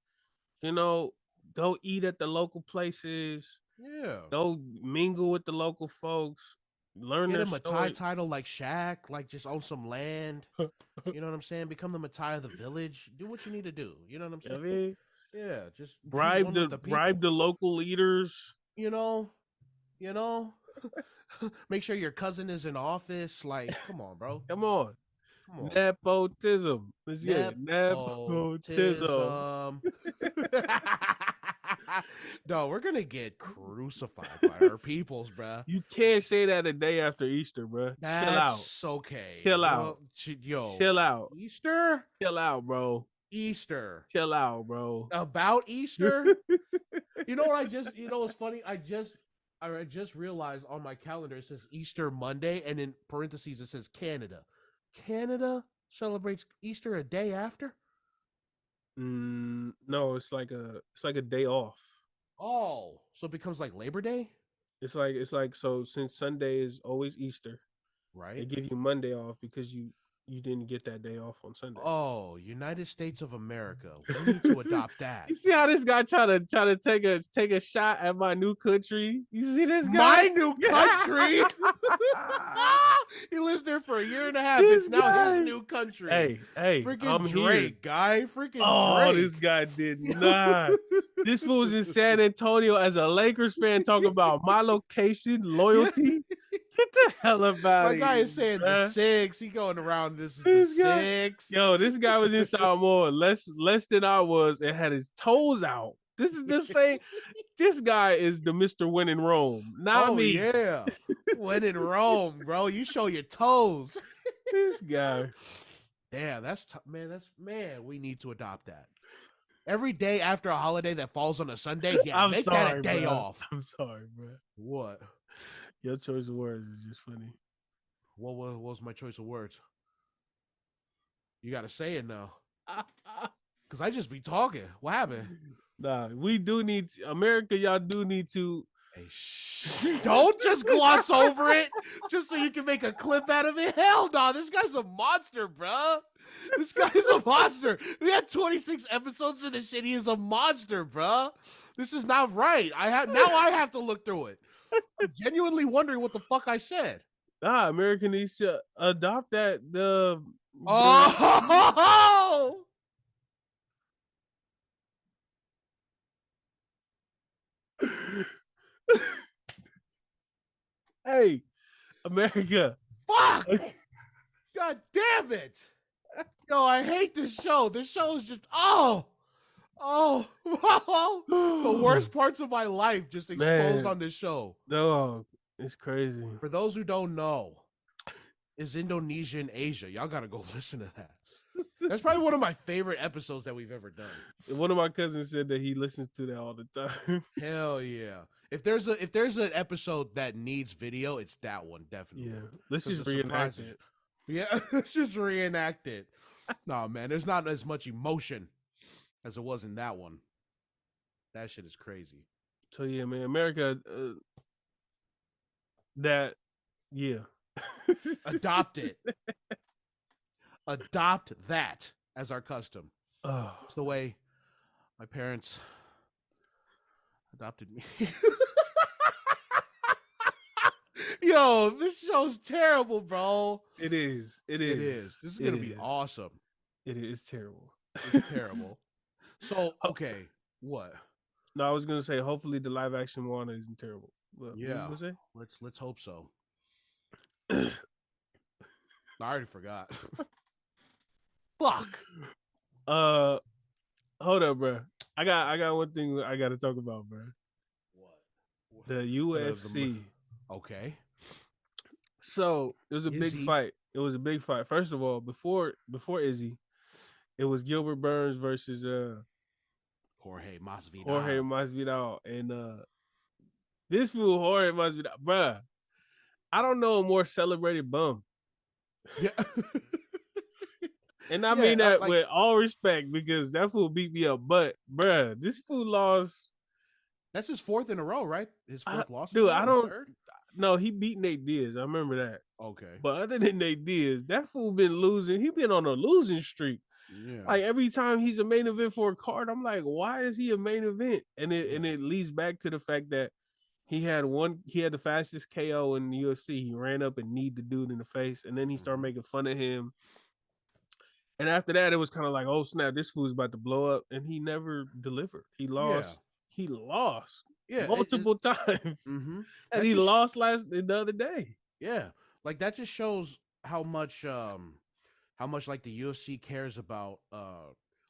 You know, go eat at the local places. Yeah. Go mingle with the local folks. Learn Get him a Thai title like Shaq, like just own some land. You know what I'm saying? Become the Matai of the village. Do what you need to do. You know what I'm saying? I mean, yeah, just bribe the local leaders. You know. Make sure your cousin is in office. Like, come on, bro. Come on. Nepotism. Let's get it. Nepotism. No, we're gonna get crucified by our peoples, bro. You can't say that a day after Easter, bro. That's okay. Chill out. Chill out. Easter? Chill out, bro. Easter. Chill out, bro. About Easter? You know what what's funny? I just realized on my calendar it says Easter Monday, and in parentheses it says Canada. Canada celebrates Easter a day after? No, it's like a day off. Oh, so it becomes like Labor Day? It's like so since Sunday is always Easter, right? They give you Monday off because you didn't get that day off on Sunday. Oh, United States of America. We need to adopt that. You see how this guy try to take a shot at my new country? You see this guy? My new country? He lives there for a year and a half. It's now his new country. Hey, freaking Drake, guy. Freaking Drake. Oh, this guy did not. This fool's in San Antonio as a Lakers fan talking about my location, loyalty. Get the hell out of here. My guy is saying the 6. He going around this the 6. Yo, this guy was in Samoa less than I was and had his toes out. This is the same. This guy is the Mr. Win in Rome, not me. Yeah, Win in Rome, bro. You show your toes. This guy. Damn, that's man. We need to adopt that. Every day after a holiday that falls on a Sunday, make that a day off. I'm sorry, bro. What? Your choice of words is just funny. What was my choice of words? You got to say it now. Because I just be talking. What happened? Nah, we do need America. Y'all do need to. Hey, don't just gloss over it just so you can make a clip out of it. Hell no, this guy's a monster, bro. This guy's a monster. We had 26 episodes of this shit. He is a monster, bro. This is not right. I have to look through it. I'm genuinely wondering what the fuck I said. Nah, America needs to adopt that. Oh! Hey, America. Fuck! God damn it! Yo, I hate this show. This show is just the worst parts of my life just exposed on this show. No, it's crazy. For those who don't know, is Indonesia and Asia. Y'all gotta go listen to that. That's probably one of my favorite episodes that we've ever done. One of my cousins said that he listens to that all the time. Hell yeah. If there's an episode that needs video, it's that one, definitely. Yeah. Let's just reenact it. Yeah, let's just reenact it. No, man, there's not as much emotion as it was in that one. That shit is crazy. So yeah, man, America Adopt it. Adopt that as our custom. Oh. It's the way my parents adopted me. Yo, this show's terrible, bro. It is. This is gonna be awesome. It is terrible. It's terrible. So, okay, what? No, I was gonna say hopefully the live action Moana isn't terrible. What yeah, what say? let's hope so. I already forgot. Fuck. Hold up, bro. I got one thing I got to talk about, bro. What? The UFC. Okay. So it was a big fight. It was a big fight. First of all, before Izzy, it was Gilbert Burns versus Jorge Masvidal. Jorge Masvidal, and this fool Jorge Masvidal, bruh. I don't know a more celebrated bum. Yeah. And I mean that with all respect, because that fool beat me up. But bruh, this fool lost. That's his fourth in a row, right? His fourth loss. Dude, I don't. No, he beat Nate Diaz. I remember that. Okay. But other than Nate Diaz, that fool been losing. He been on a losing streak. Yeah. Like every time he's a main event for a card, I'm like, why is he a main event? And it leads back to the fact that he had the fastest KO in the UFC. He ran up and kneed the dude in the face, and then he started making fun of him. And after that, it was kind of like, oh snap, this fool's about to blow up, and he never delivered. He lost. Yeah. He lost multiple times, and he lost the other day. Yeah, like that just shows how much like the UFC cares about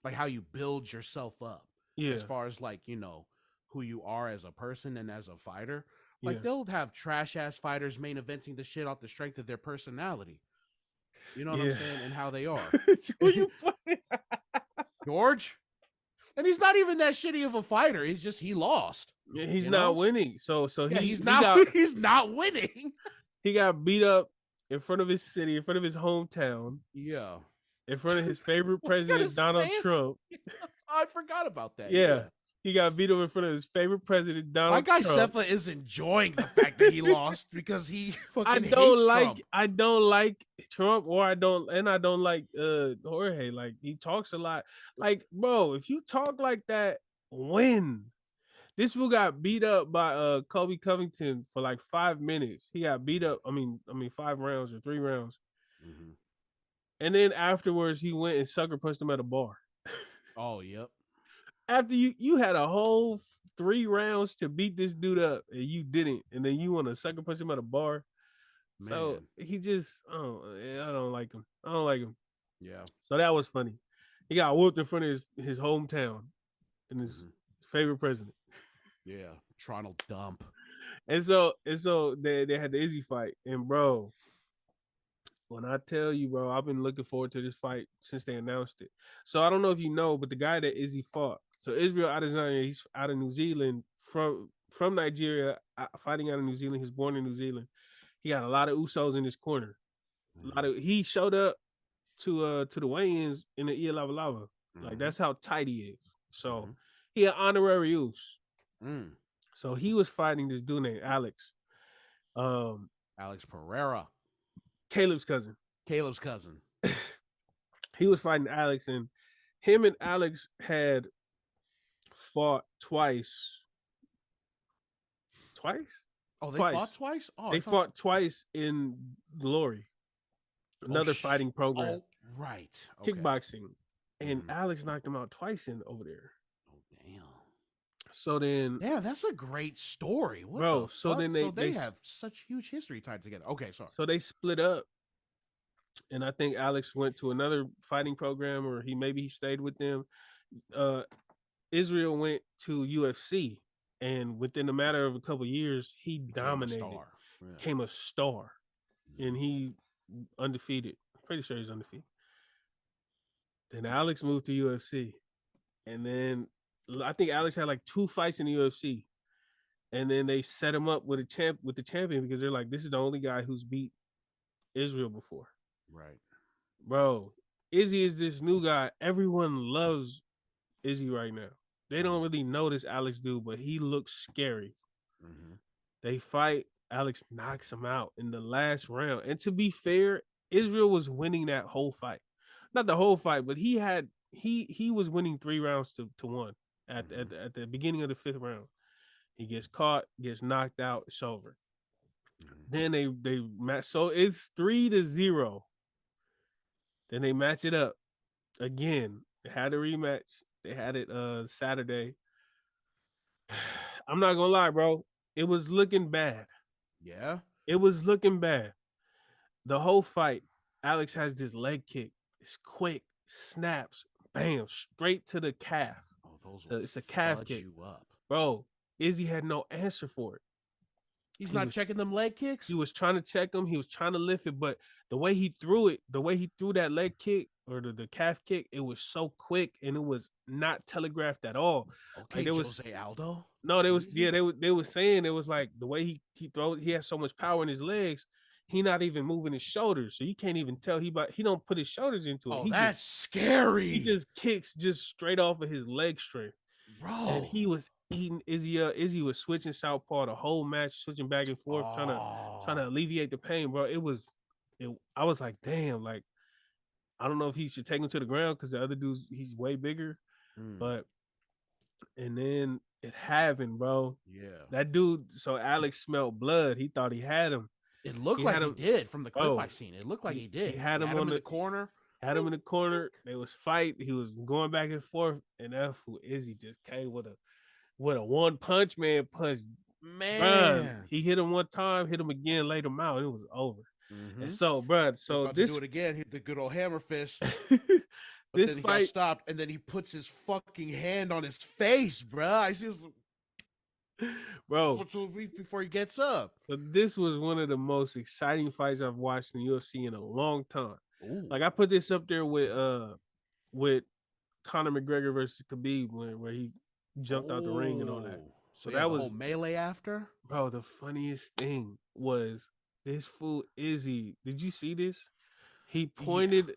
like how you build yourself up. Yeah, as far as like, you know, who you are as a person and as a fighter. Like they'll have trash ass fighters main eventing the shit off the strength of their personality. You know what I'm saying? And how they are. Who you playing? George? And he's not even that shitty of a fighter. He's just, he lost. Yeah, he's not winning. So he's not winning. He got beat up in front of his city, in front of his hometown. Yeah. In front of his favorite president, Donald Trump. I forgot about that. Yeah. He got beat up in front of his favorite president, Donald Trump. My guy Trump. Sefa is enjoying the fact that he lost because he fucking hates Trump. I don't like Trump, or I don't like Jorge. Like, he talks a lot. Like, bro, if you talk like that, win. This fool got beat up by Kobe Covington for like 5 minutes. He got beat up. I mean 5 rounds or 3 rounds. Mm-hmm. And then afterwards, he went and sucker punched him at a bar. Oh, yep. After you had a whole 3 rounds to beat this dude up and you didn't, and then you want to sucker punch him at a bar. Man. So he just, I don't like him. I don't like him. Yeah. So that was funny. He got whooped in front of his hometown and his favorite president. Yeah, Toronto dump. And so they had the Izzy fight, and bro, when I tell you, bro, I've been looking forward to this fight since they announced it. So I don't know if you know, but the guy that Izzy fought, so Israel Adesanya, he's out of New Zealand, from Nigeria, fighting out of New Zealand. He's born in New Zealand. He got a lot of Usos in his corner. He showed up to the weigh-ins in the Ia Lava Lava. Like, that's how tight he is. So he an honorary Us. So he was fighting this dude named Alex. Alex Pereira. Caleb's cousin. He was fighting Alex, and him and Alex had fought twice. Oh, they fought twice? Oh, they fought twice in Glory. Another fighting program. Oh, right. Okay. Kickboxing. And Alex knocked him out twice in over there. Oh, damn. So then, yeah, that's a great story, bro. So then they have such huge history tied together. Okay, sorry. So they split up, and I think Alex went to another fighting program, or maybe he stayed with them. Israel went to UFC, and within a matter of a couple of years, he dominated, became a star, and he undefeated. I'm pretty sure he's undefeated. Then Alex moved to UFC, and then I think Alex had like 2 fights in the UFC, and then they set him up with the champion because they're like, this is the only guy who's beat Israel before. Right, bro. Izzy is this new guy. Everyone loves Izzy right now. They don't really know this Alex dude, but he looks scary. They fight. Alex knocks him out in the last round. And to be fair, Israel was winning that whole fight. Not the whole fight, but he was winning 3 rounds to 1 at the beginning of the 5th round. He gets caught, gets knocked out, it's over. Then they match. So it's 3-0. Then they match it up again. They had a rematch. They had it Saturday. I'm not gonna lie, bro. It was looking bad. Yeah? It was looking bad. The whole fight, Alex has this leg kick. It's quick, snaps, bam, straight to the calf. Oh, it's a calf kick. You up. Bro, Izzy had no answer for it. He's not checking them leg kicks? He was trying to check them. He was trying to lift it, but the way he threw that leg kick or the calf kick, it was so quick and it was not telegraphed at all. Okay, like Jose Aldo? No, they were saying it was like the way he throws, he has so much power in his legs, he not even moving his shoulders, so you can't even tell he don't put his shoulders into it. Oh, that's scary. He just kicks just straight off of his leg strength. Bro. And he was eating Izzy up. Izzy was switching southpaw the whole match, switching back and forth, trying to alleviate the pain, bro. I was like, damn, like, I don't know if he should take him to the ground because the other dude's he's way bigger. But and then it happened, bro. Yeah. That dude, so Alex smelled blood. He thought he had him. It looked like he did from the clip I seen. It looked like he did. He had him in the corner. Had him in the corner. They was fight. He was going back and forth. And that fool Izzy just came with a one punch man punch. Man. Bruh, he hit him one time, hit him again, laid him out. It was over. And so, bruh, so this do it again, hit the good old hammer fist. But this then fight got stopped, and then he puts his fucking hand on his face, bruh. I see, bro, before he gets up. So this was one of the most exciting fights I've watched in the UFC in a long time. Ooh. Like I put this up there with Conor McGregor versus Khabib where he jumped out the ring and all that. So that was whole melee after. Bro, the funniest thing was this fool Izzy. Did you see this? He pointed.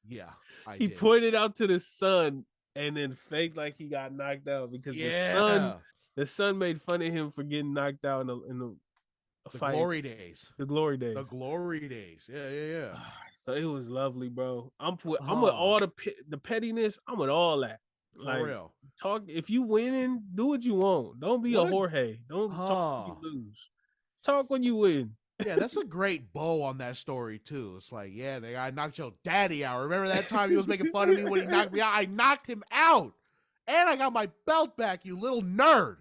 Yeah, he did. Pointed out to the sun and then faked like he got knocked out because the sun made fun of him for getting knocked out in the fight. Glory days. The glory days. The glory days. Yeah. So it was lovely, bro. I'm with all the pettiness. I'm with all that. For real. Talk if you winning, do what you want. Don't be a Jorge. Don't talk when you lose. Talk when you win. Yeah, that's a great bow on that story too. It's like, yeah, I knocked your daddy out. Remember that time he was making fun of me when he knocked me out? I knocked him out. And I got my belt back, you little nerd.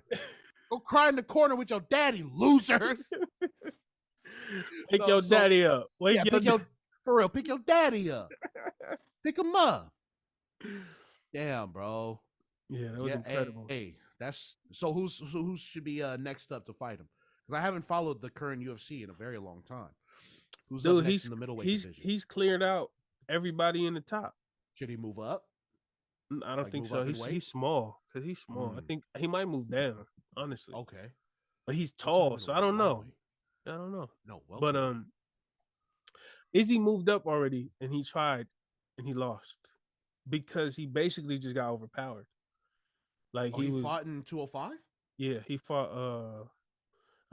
Go cry in the corner with your daddy, losers. Pick your daddy up. For real, pick your daddy up. Pick him up. Damn, bro. Yeah, that was incredible. Hey, that's so. Who should be next up to fight him? Because I haven't followed the current UFC in a very long time. Who's up next in the middleweight division? He's cleared out everybody in the top. Should he move up? I don't think so. He's small because he's small. I think he might move down. Honestly, okay. But he's tall, so I don't know. No, but Izzy moved up already, and he tried, and he lost because he basically just got overpowered. Like he fought in 205. Yeah, he fought.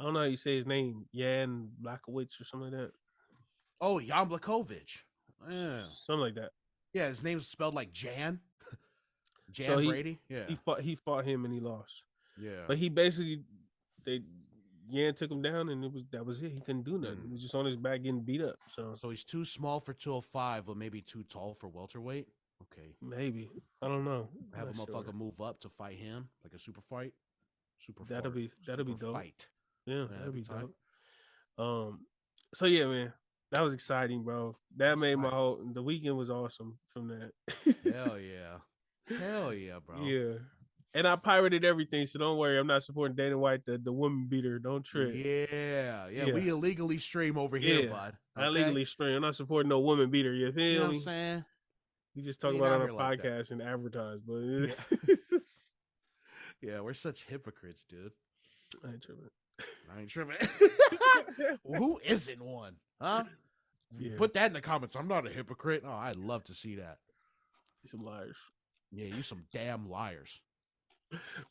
I don't know how you say his name, Jan Blachowicz or something like that. Oh, Jan Blachowicz. Yeah, something like that. Yeah, his name's spelled like Jan. Brady. Yeah, he fought him and he lost. Yeah, but he basically Yan took him down, and that was it. He couldn't do nothing. He was just on his back getting beat up. So he's too small for 205, but maybe too tall for welterweight. Okay, maybe, I don't know. Have a motherfucker move up to fight him like a super fight. That'll be dope. Fight. Yeah, that'd be dope. So yeah, man, that was exciting, bro. That made the weekend was awesome from that. Hell yeah, bro. Yeah. And I pirated everything, so don't worry. I'm not supporting Dana White, the woman beater. Don't trip. Yeah. We illegally stream over here, bud. Okay? I illegally stream. I'm not supporting no woman beater. You feel me? You know what I'm saying? You just talk about it on a podcast and advertise, but yeah, we're such hypocrites, dude. I ain't tripping. Who isn't one? Huh? Yeah. Put that in the comments. I'm not a hypocrite. Oh, I'd love to see that. You some liars. Yeah, you some damn liars.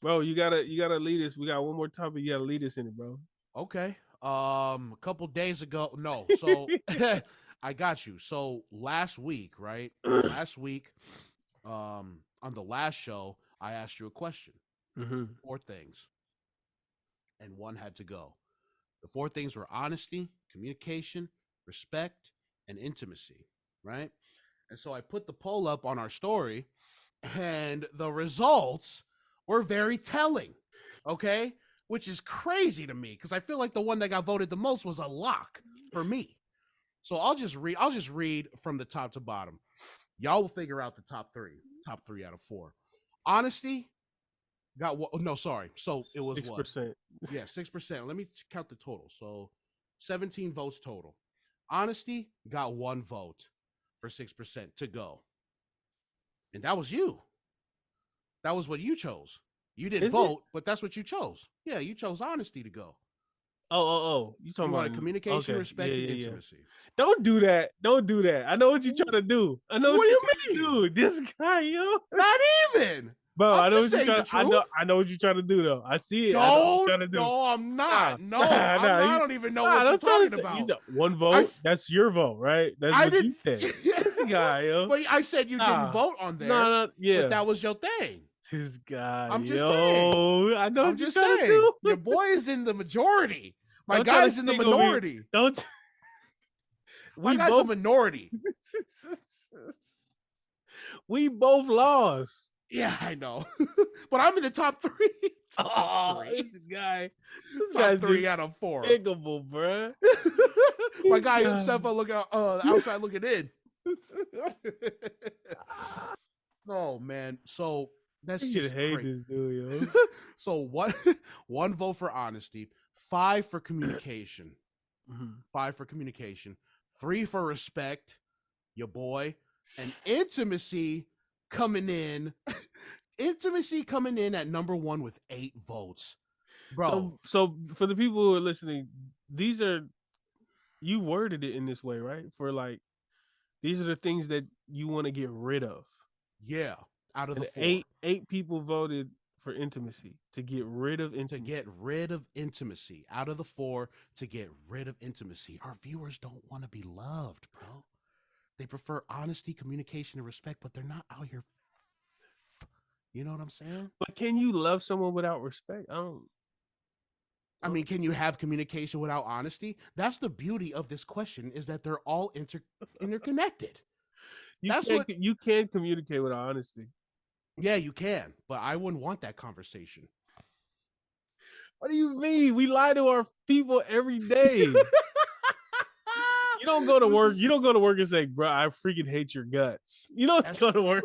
Bro, you gotta lead us. We got one more topic. You gotta lead us in it, bro. Okay. A couple days ago. No, so I got you. So last week, right? On the last show, I asked you a question. 4 things. And one had to go. The 4 things were honesty, communication, respect, and intimacy, right? And so I put the poll up on our story, and the results were very telling, okay? Which is crazy to me, because I feel like the one that got voted the most was a lock for me. So I'll just read from the top to bottom. Y'all will figure out the top 3 out of 4. Honesty got no, sorry. So it was 6%. What? Yeah, 6%. Let me count the total. So 17 votes total. Honesty got 1 vote for 6% to go. And that was you. That was what you chose. You didn't vote, but that's what you chose. Yeah, you chose honesty to go. Oh. You talking about communication, respect, and intimacy. Don't do that. I know what you're trying to do. What do you mean? This guy, yo. Not even. Bro, I know what you're trying to I know what you're trying to do, though. I see it. No, I know what you're trying to do. No, I'm not. No, I don't even know what you're talking about. You said 1 vote. That's your vote, right? That's what you said. This guy, yo. But I said you didn't vote on there. No, yeah. But that was your thing. This guy, I'm just saying. I know what you're trying to do. Your boy is in the majority. My guy's in the minority. My guy's a minority. We both lost. Yeah, I know. But I'm in the top 3. This guy's top 3 out of 4. Pickable, bro. My guy is Sefa looking outside looking in. Oh man. So that's just hate this dude, yo. So 1 vote for honesty, 5 for communication. 5 for communication, 3 for respect, your boy, and intimacy coming in at number 1 with 8 votes, bro. So for the people who are listening, you worded it in this way, right? For like, these are the things that you want to get rid of. Yeah, out of the 4. 8 people voted for intimacy, to get rid of intimacy. To get rid of intimacy. Out of the 4, to get rid of intimacy. Our viewers don't want to be loved, bro. They prefer honesty, communication, and respect, but they're not out here. You know what I'm saying? But can you love someone without respect? I mean, can you have communication without honesty? That's the beauty of this question, is that they're all interconnected. You can communicate without honesty. Yeah, you can, but I wouldn't want that conversation. What do you mean? We lie to our people every day. You don't go to work. You don't go to work and say, "Bro, I freaking hate your guts." You don't go to work.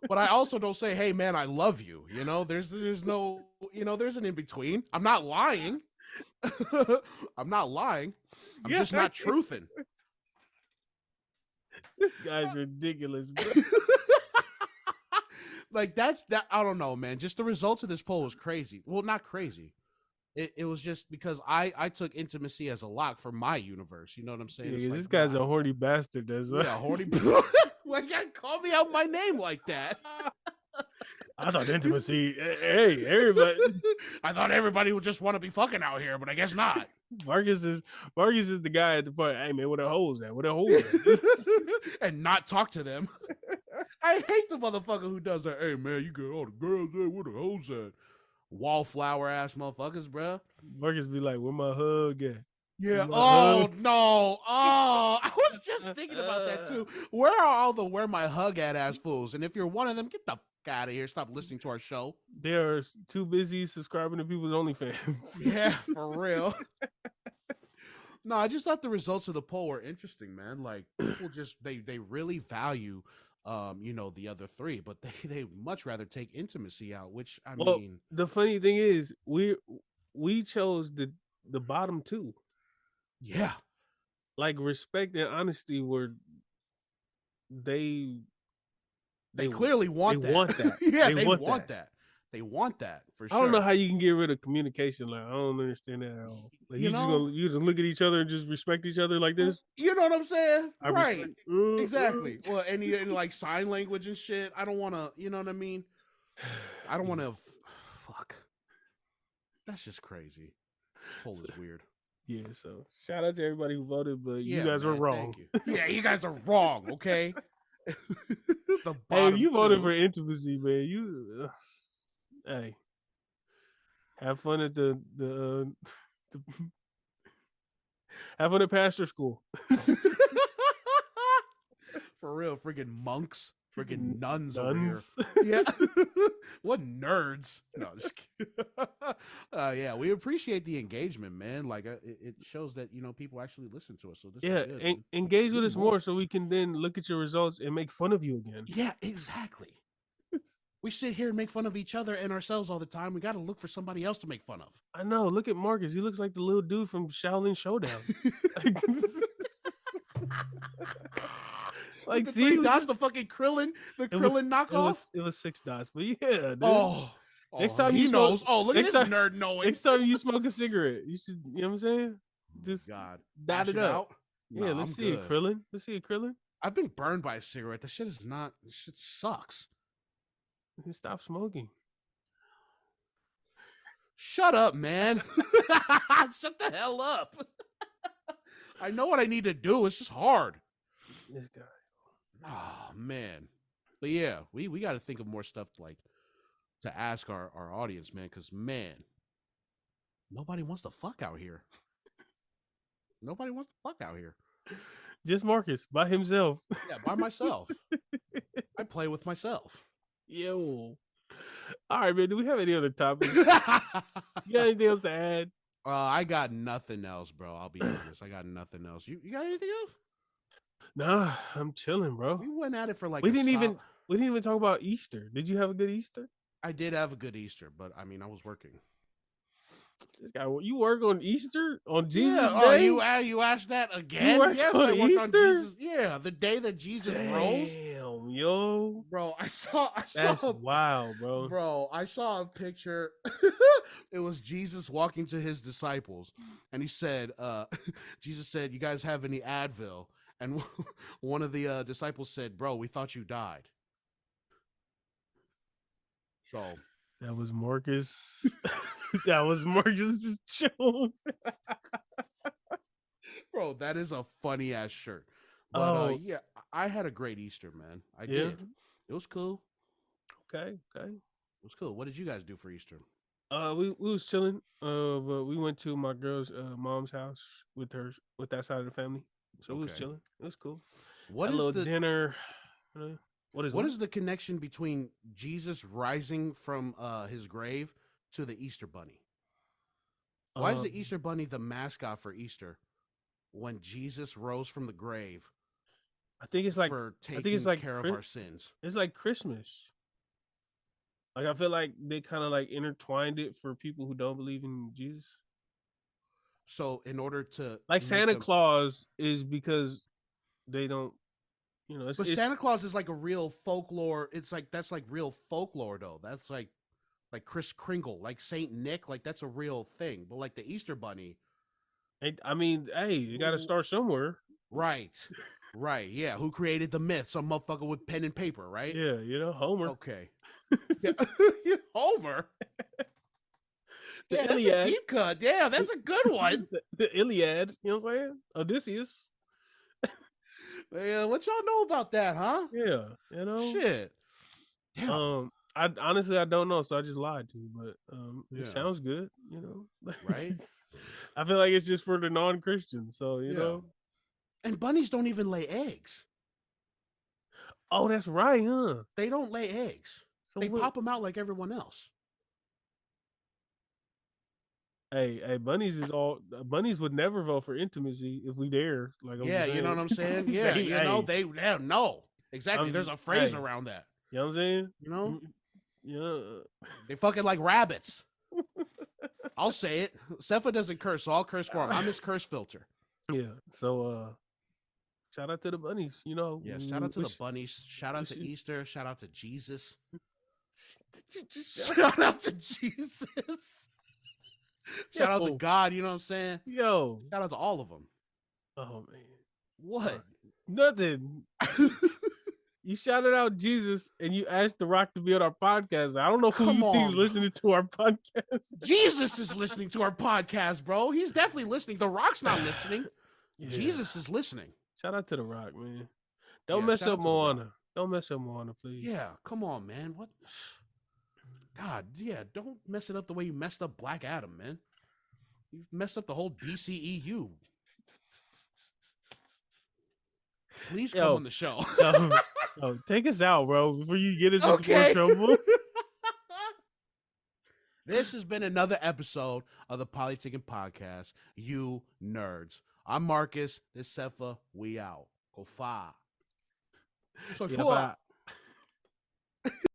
But I also don't say, "Hey, man, I love you." You know, there's no, there's an in between. I'm not lying. I'm not lying. I'm just not truthing. This guy's ridiculous, bro. Like that. I don't know, man. Just the results of this poll was crazy. Well, not crazy. It was just because I took intimacy as a lock for my universe. You know what I'm saying? Yeah, this guy's a horny bastard. That's right. Yeah, horny. Why can't call me out my name like that? I thought intimacy. Hey, everybody. I thought everybody would just want to be fucking out here, but I guess not. Marcus is the guy at the point. Hey man, where the hoes at? Where the hoes at? And not talk to them. I hate the motherfucker who does that. Hey man, you get all the girls there. Where the hoes at? wallflower ass motherfuckers, bro. Marcus be like, "Where my hug at?" Yeah. Oh no. Oh, I was just thinking about that too. Where are all the where my hug at ass fools? And if you're one of them, get the fuck out of here. Stop listening to our show. They are too busy subscribing to people's OnlyFans. Yeah, for real. No, I just thought the results of the poll were interesting, man. Like people just they really value the other three, but they much rather take intimacy out, which I mean, the funny thing is we chose the bottom two. Yeah. Like respect and honesty were they clearly want that. Want that. Yeah, they want that. They want that for sure. I don't know how you can get rid of communication. Like I don't understand that at all. Like you just look at each other and just respect each other like this. You know what I'm saying? Right. Exactly. Well, and like sign language and shit. I don't want to. You know what I mean? I don't want to. Fuck. That's just crazy. This poll is weird. Yeah. So shout out to everybody who voted, but you guys were wrong. Yeah, you guys are wrong. Okay. Hey, you voted for intimacy, man. You. Hey, have fun at the have fun at pastor school. For real, freaking monks, freaking nuns over here. Yeah, what nerds? No, just kidding. Yeah, we appreciate the engagement, man. Like it shows that people actually listen to us. So this is good, engage with us more, so we can then look at your results and make fun of you again. Yeah, exactly. We sit here and make fun of each other and ourselves all the time. We got to look for somebody else to make fun of. I know. Look at Marcus. He looks like the little dude from Shaolin Showdown. Like, see, 3 dots, the fucking Krillin, knockoff. It was 6 dots, but yeah. Dude. Oh, next time he knows. Look at this nerd knowing. Next time you smoke a cigarette, you should. You know what I'm saying? Just dot it up. Yeah, let's see it, Krillin. Let's see it, Krillin. I've been burned by a cigarette. This shit sucks. Stop smoking. Shut up, man. Shut the hell up. I know what I need to do. It's just hard. This guy. Oh, man. But yeah, we got to think of more stuff to ask our audience, man, because, man, nobody wants to fuck out here. Nobody wants to fuck out here. Just Marcus, by himself. Yeah, by myself. I play with myself. Yo. All right, man. Do we have any other topics? You got anything else to add? I got nothing else, bro. I'll be honest. I got nothing else. You got anything else? Nah, I'm chilling, bro. We went at it for we didn't even talk about Easter. Did you have a good Easter? I did have a good Easter, but I mean, I was working. This guy, you work on Easter on Jesus Day? Oh, you asked that again? Yes, I worked on Jesus. Yeah, the day that Jesus rose. Damn, yo, bro, I saw. That's wild, bro. Bro, I saw a picture. It was Jesus walking to his disciples, and he said, Jesus said, "You guys have any Advil?" And one of the disciples said, "Bro, we thought you died." So that was Marcus. That was Marcus Jones. Bro, that is a funny ass shirt. But yeah, I had a great Easter, man. I did. It was cool. Okay. It was cool. What did you guys do for Easter? We was chilling. But we went to my girl's mom's house with that side of the family. So we was chilling. It was cool. What is a little dinner? What is the connection between Jesus rising from his grave to the Easter Bunny? Why is the Easter Bunny the mascot for Easter when Jesus rose from the grave? I think it's like care of our sins. It's like Christmas. Like I feel like they kind of like intertwined it for people who don't believe in Jesus. So in order to Santa Claus is because they don't, but Santa Claus is like a real folklore. It's like that's like real folklore though. That's like Kris Kringle, like Saint Nick, like that's a real thing. But like the Easter Bunny, I mean, hey, you got to start somewhere, right? Right, yeah. Who created the myth? Some motherfucker with pen and paper, right? Yeah, Homer. Okay, Homer. The Iliad. That's a deep cut. Yeah, that's a good one. the Iliad. You know what I'm saying? Odysseus. Yeah, what y'all know about that, huh? Yeah, Shit. Damn. I honestly I don't know, so I just lied to you. But it sounds good, right? I feel like it's just for the non-Christians, so you know. And bunnies don't even lay eggs. Oh, that's right, huh? They don't lay eggs. So they pop them out like everyone else. Hey, bunnies would never vote for intimacy if we dare. Like, yeah, you know what I'm saying? Yeah, they no. Exactly. There's a phrase around that. You know what I'm saying? You know? Yeah. They fucking like rabbits. I'll say it. Sefa doesn't curse, so I'll curse for him. I'm his curse filter. Yeah. So shout out to the bunnies, Yeah, shout out to the bunnies. Shout out to Easter. Shout out to Jesus. Shout out to Jesus. Shout out to God, you know what I'm saying? Yo. Shout out to all of them. Oh, man. What? Nothing. You shouted out Jesus and you asked The Rock to be on our podcast. I don't know who you think is listening to our podcast. Jesus is listening to our podcast, bro. He's definitely listening. The Rock's not listening. Yeah. Jesus is listening. Shout out to The Rock, man. Don't mess up Moana. Don't mess up Moana, please. Yeah, come on, man. What? God, yeah, don't mess it up the way you messed up Black Adam, man. You messed up the whole DCEU. Please come on the show. Take us out, bro, before you get us into more trouble. This has been another episode of the Polytickin Podcast. You nerds. I'm Marcus. This is Sefa. We out. Go far. So